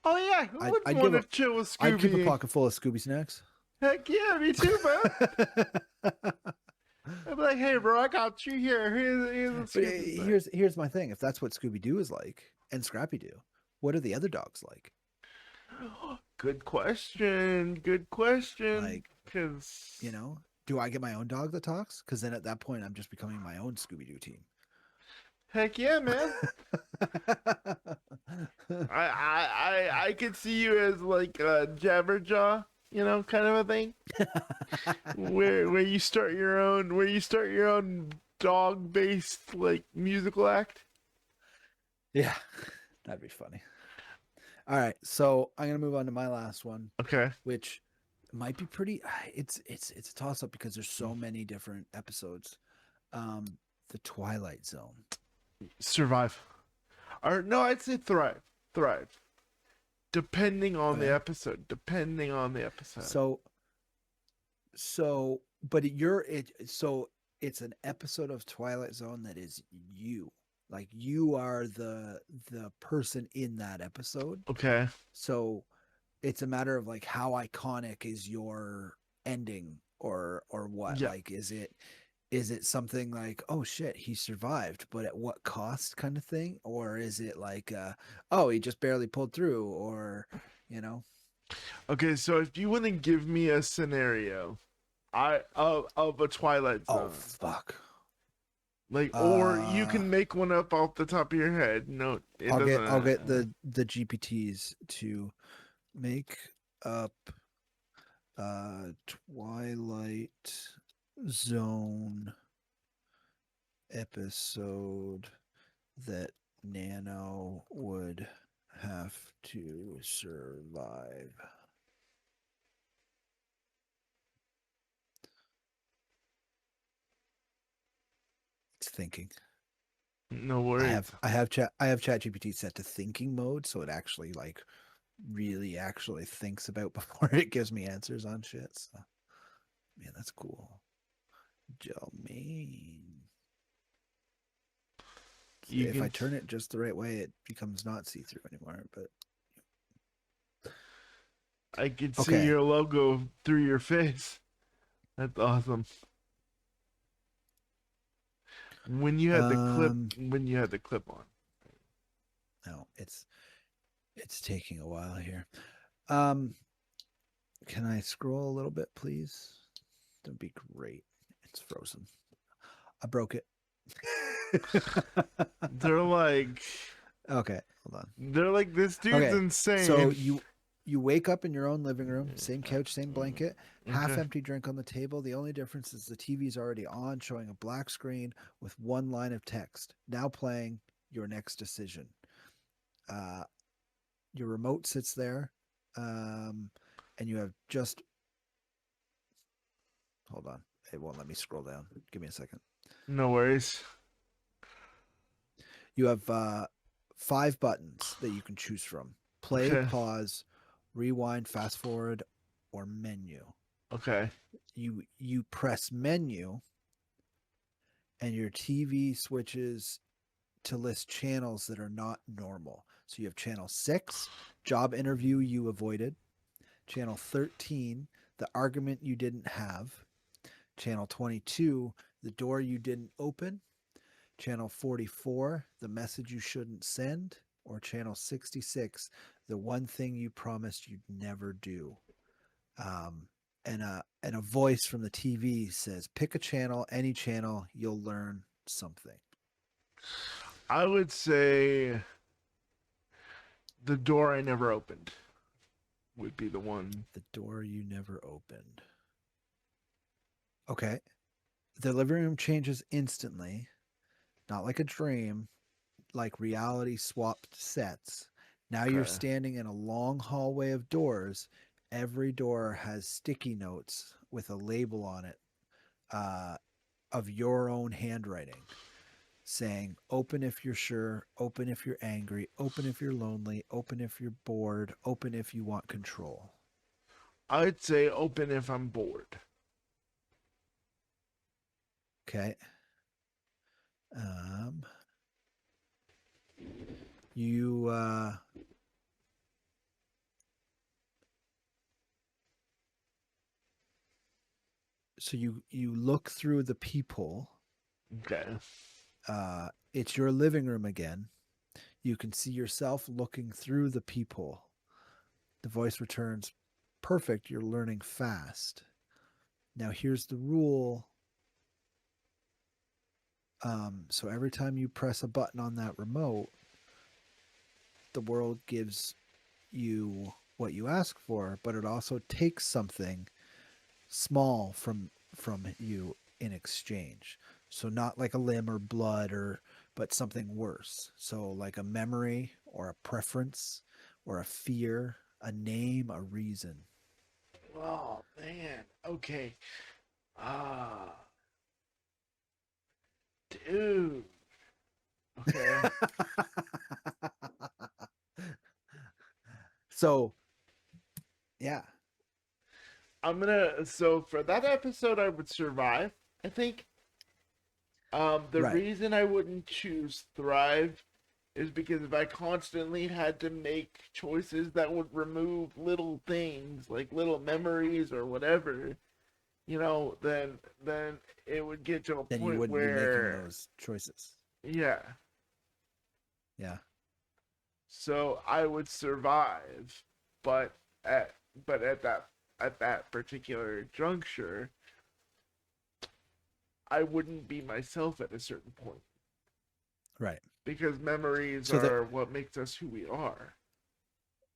Oh yeah, who wouldn't I'd want give to a, chill with I'd keep a Scooby? pocket full of Scooby snacks. Heck yeah, me too, bro. I'd be like, hey, bro, I got you here. Here's a But Scooby snack. here's my thing. If that's what Scooby Doo is like and Scrappy Doo, what are the other dogs like? Good question. Good question. Like, Because do I get my own dog that talks? Because then at that point, I'm just becoming my own Scooby Doo team. heck yeah, man. I could see you as like a Jabberjaw, kind of a thing. Where you start your own dog based like musical act. Yeah, that'd be funny. All right, so I'm gonna move on to my last one, Okay. which might be pretty. It's a toss up because there's so many different episodes. The Twilight Zone. Survive. Or no, I'd say thrive. Thrive. Depending on the Okay, episode. Depending on the episode. but so it's an episode of Twilight Zone that is you. Like, you are the person in that episode. Okay. So it's a matter of like how iconic is your ending, or what? Yeah. Like, is it something like, oh shit, he survived, but at what cost, kind of thing? Or is it like, oh, he just barely pulled through, or Okay, so if you want to give me a scenario, of a Twilight oh Zone, fuck. like, or you can make one up off the top of your head. No, it doesn't. I'll get the GPTs to make up Twilight Zone episode that Nano would have to survive. It's thinking. No worries. I have ChatGPT set to thinking mode, so it actually like really actually thinks about before it gives me answers on shit. So, man, that's cool. Jelmaine. If I turn it just the right way, it becomes not see-through anymore. But I can see your logo through your face. That's awesome. When you had the clip on. No, it's taking a while here. Can I scroll a little bit, please? That'd be great. It's frozen. I broke it. They're like, okay, hold on. They're like, this dude's insane. So You wake up in your own living room, same couch, same blanket, half Okay. empty drink on the table. The only difference is the TV's already on, showing a black screen with one line of text. Now playing your next decision. Uh, your remote sits there, um, and you have just hold on. It won't let me scroll down. Give me a second. No worries. You have 5 buttons that you can choose from: play, Okay. pause, rewind, fast forward, or menu. Okay. You press menu, and your TV switches to list channels that are not normal. So you have channel 6, job interview you avoided; channel 13, the argument you didn't have; channel 22, the door you didn't open; channel 44, the message you shouldn't send; or channel 66, the one thing you promised you'd never do. Um, and a voice from the TV says, "Pick a channel, any channel, you'll learn something." I would say the door I never opened would be the one. The door you never opened. Okay. The living room changes instantly, not like a dream, like reality swapped sets. Now you're Okay. standing in a long hallway of doors. Every door has sticky notes with a label on it, uh, of your own handwriting, saying, "Open if you're sure, open if you're angry, open if you're lonely, open if you're bored, open if you want control." I'd say open if I'm bored. Okay. Um, you so you look through the peephole. Okay. It's your living room again. You can see yourself looking through the peephole. The voice returns, "Perfect, you're learning fast. Now here's the rule. So every time you press a button on that remote, the world gives you what you ask for, but it also takes something small from you in exchange. So not like a limb or blood, or but something worse. So like a memory or a preference or a fear, a name, a reason." Oh man. Okay. Ah, dude. Okay. So yeah, I'm gonna. So for that episode, I would survive. I think. The right. reason I wouldn't choose thrive is because if I constantly had to make choices that would remove little things like little memories or whatever, then it would get to a Then you point wouldn't be making where, those choices. yeah. Yeah. So I would survive, but at but at that particular juncture, I wouldn't be myself at a certain point Right. because memories So that are what makes us who we are.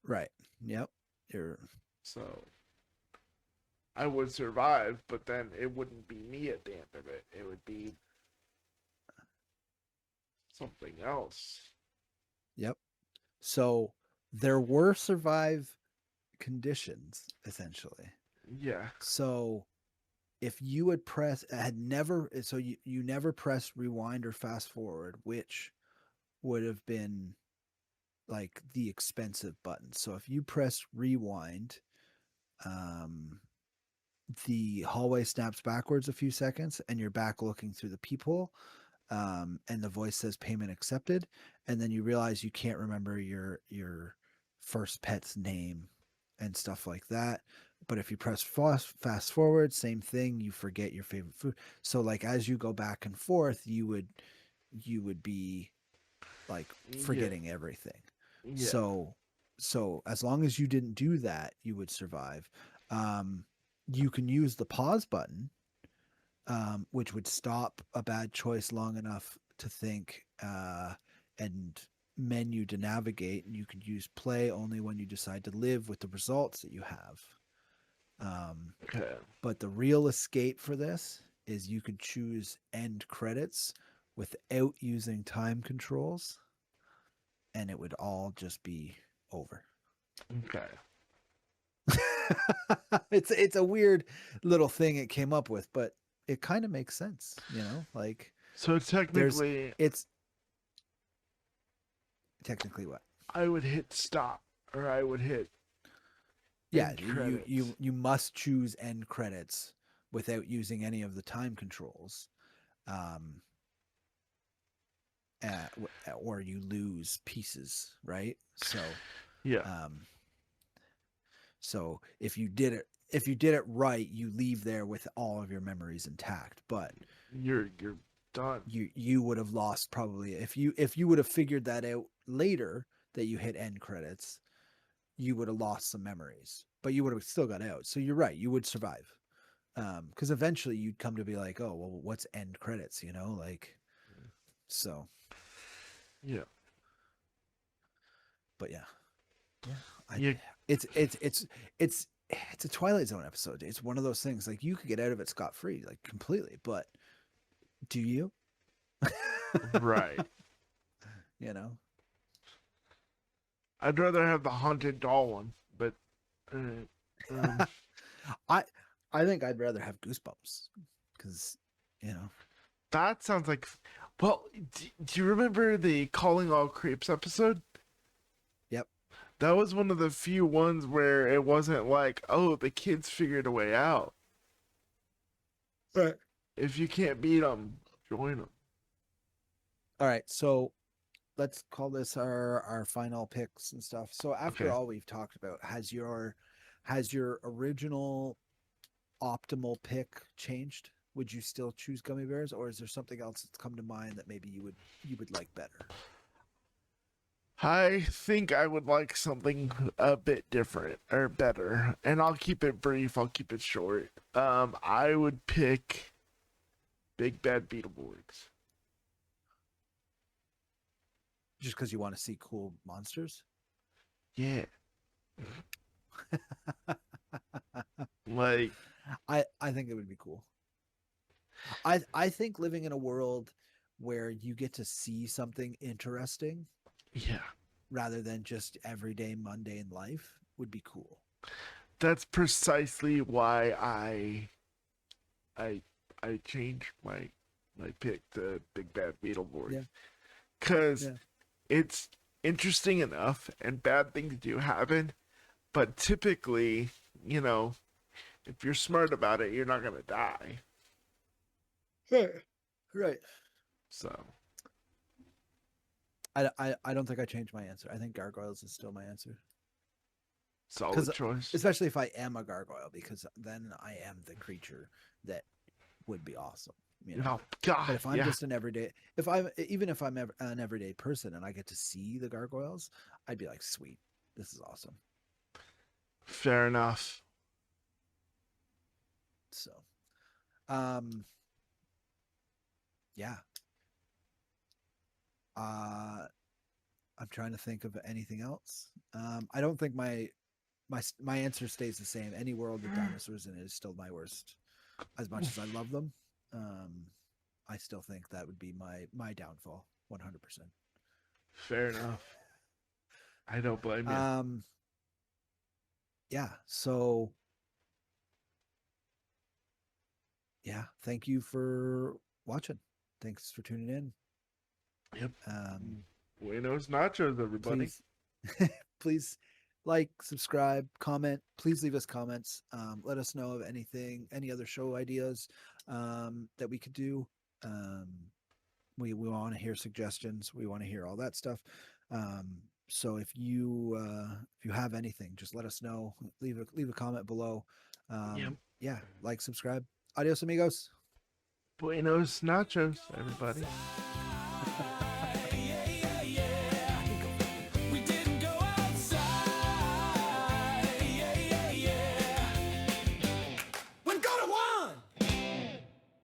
right. Yep. You're So I would survive, but then it wouldn't be me at the end of it. It would be something else. yep. So there were survive conditions essentially. Yeah. So if you had never, so you never pressed rewind or fast forward, which would have been like the expensive button. So if you press rewind, um, the hallway snaps backwards a few seconds and you're back looking through the peephole. And the voice says payment accepted, and then you realize you can't remember your first pet's name and stuff like that. But if you press fast forward, same thing, you forget your favorite food. So like as you go back and forth, you would be like Yeah. forgetting everything. Yeah. So as long as you didn't do that, you would survive. Um, you can use the pause button, which would stop a bad choice long enough to think, and menu to navigate, and you could use play only when you decide to live with the results that you have. Okay. But the real escape for this is you could choose end credits without using time controls, and it would all just be over. Okay. It's a weird little thing it came up with, but it kind of makes sense, like So there's technically, it's technically what? I would hit stop or I would hit Yeah, end you credits. you you must choose end credits without using any of the time controls. Um or you lose pieces, right? Yeah. Um so if you did it right, you leave there with all of your memories intact, but You're done. you would have lost probably if you would have figured that out later that you hit end credits, you would have lost some memories, but you would have still got out. So you're right, you would survive. Because eventually you'd come to be like, oh well, what's end credits, like so. Yeah. But yeah, yeah, I Yeah. it's a Twilight Zone episode. It's one of those things like you could get out of it scot free, like completely, but do you? Right. you know, I'd rather have the haunted doll one, but um, I I think I'd rather have Goosebumps because you know that sounds like. Well, do you remember the Calling All Creeps episode? yep. That was one of the few ones where it wasn't like, oh, the kids figured a way out. Right. If you can't beat them, join them. All right, so let's call this our final picks and stuff. So after Okay. all we've talked about, has your original optimal pick changed? Would you still choose gummy bears, or is there something else that's come to mind that maybe you would like better? I think I would like something a bit different or better, and I'll keep it brief. I'll keep it short. I would pick Big Bad Beetleborgs. Just because you want to see cool monsters? Yeah, like I think it would be cool. I think living in a world where you get to see something interesting yeah. rather than just everyday mundane life would be cool. That's precisely why I I changed my pick to Big Bad Beetleborgs Yeah. because Yeah. it's interesting enough, and bad things do happen, but typically, you know, if you're smart about it, you're not gonna die. Right. Right. So I don't think I changed my answer. I think gargoyles is still my answer. solid Because choice. especially if I am a gargoyle, because then I am the creature that would be awesome. Oh God, But if I'm yeah, just an everyday, if I'm even if I'm an everyday person and I get to see the gargoyles, I'd be like, sweet, this is awesome. fair enough. So, um, yeah. Uh, I'm trying to think of anything else. I don't think my answer stays the same. Any world with dinosaurs in it is still my worst. As much as I love them, um, I still think that would be my downfall, 100%. Fair enough. I don't blame you. Um, yeah. So yeah, thank you for watching. Thanks for tuning in. Yep. Um, Buenos nachos, everybody. please, please like, subscribe, comment. Please leave us comments. Let us know of any other show ideas that we could do. Um, we want to hear suggestions. We want to hear all that stuff. So if you have anything, just let us know. Leave a comment below. Yep. Yeah, like, subscribe. Adios, amigos. Buenos nachos, everybody.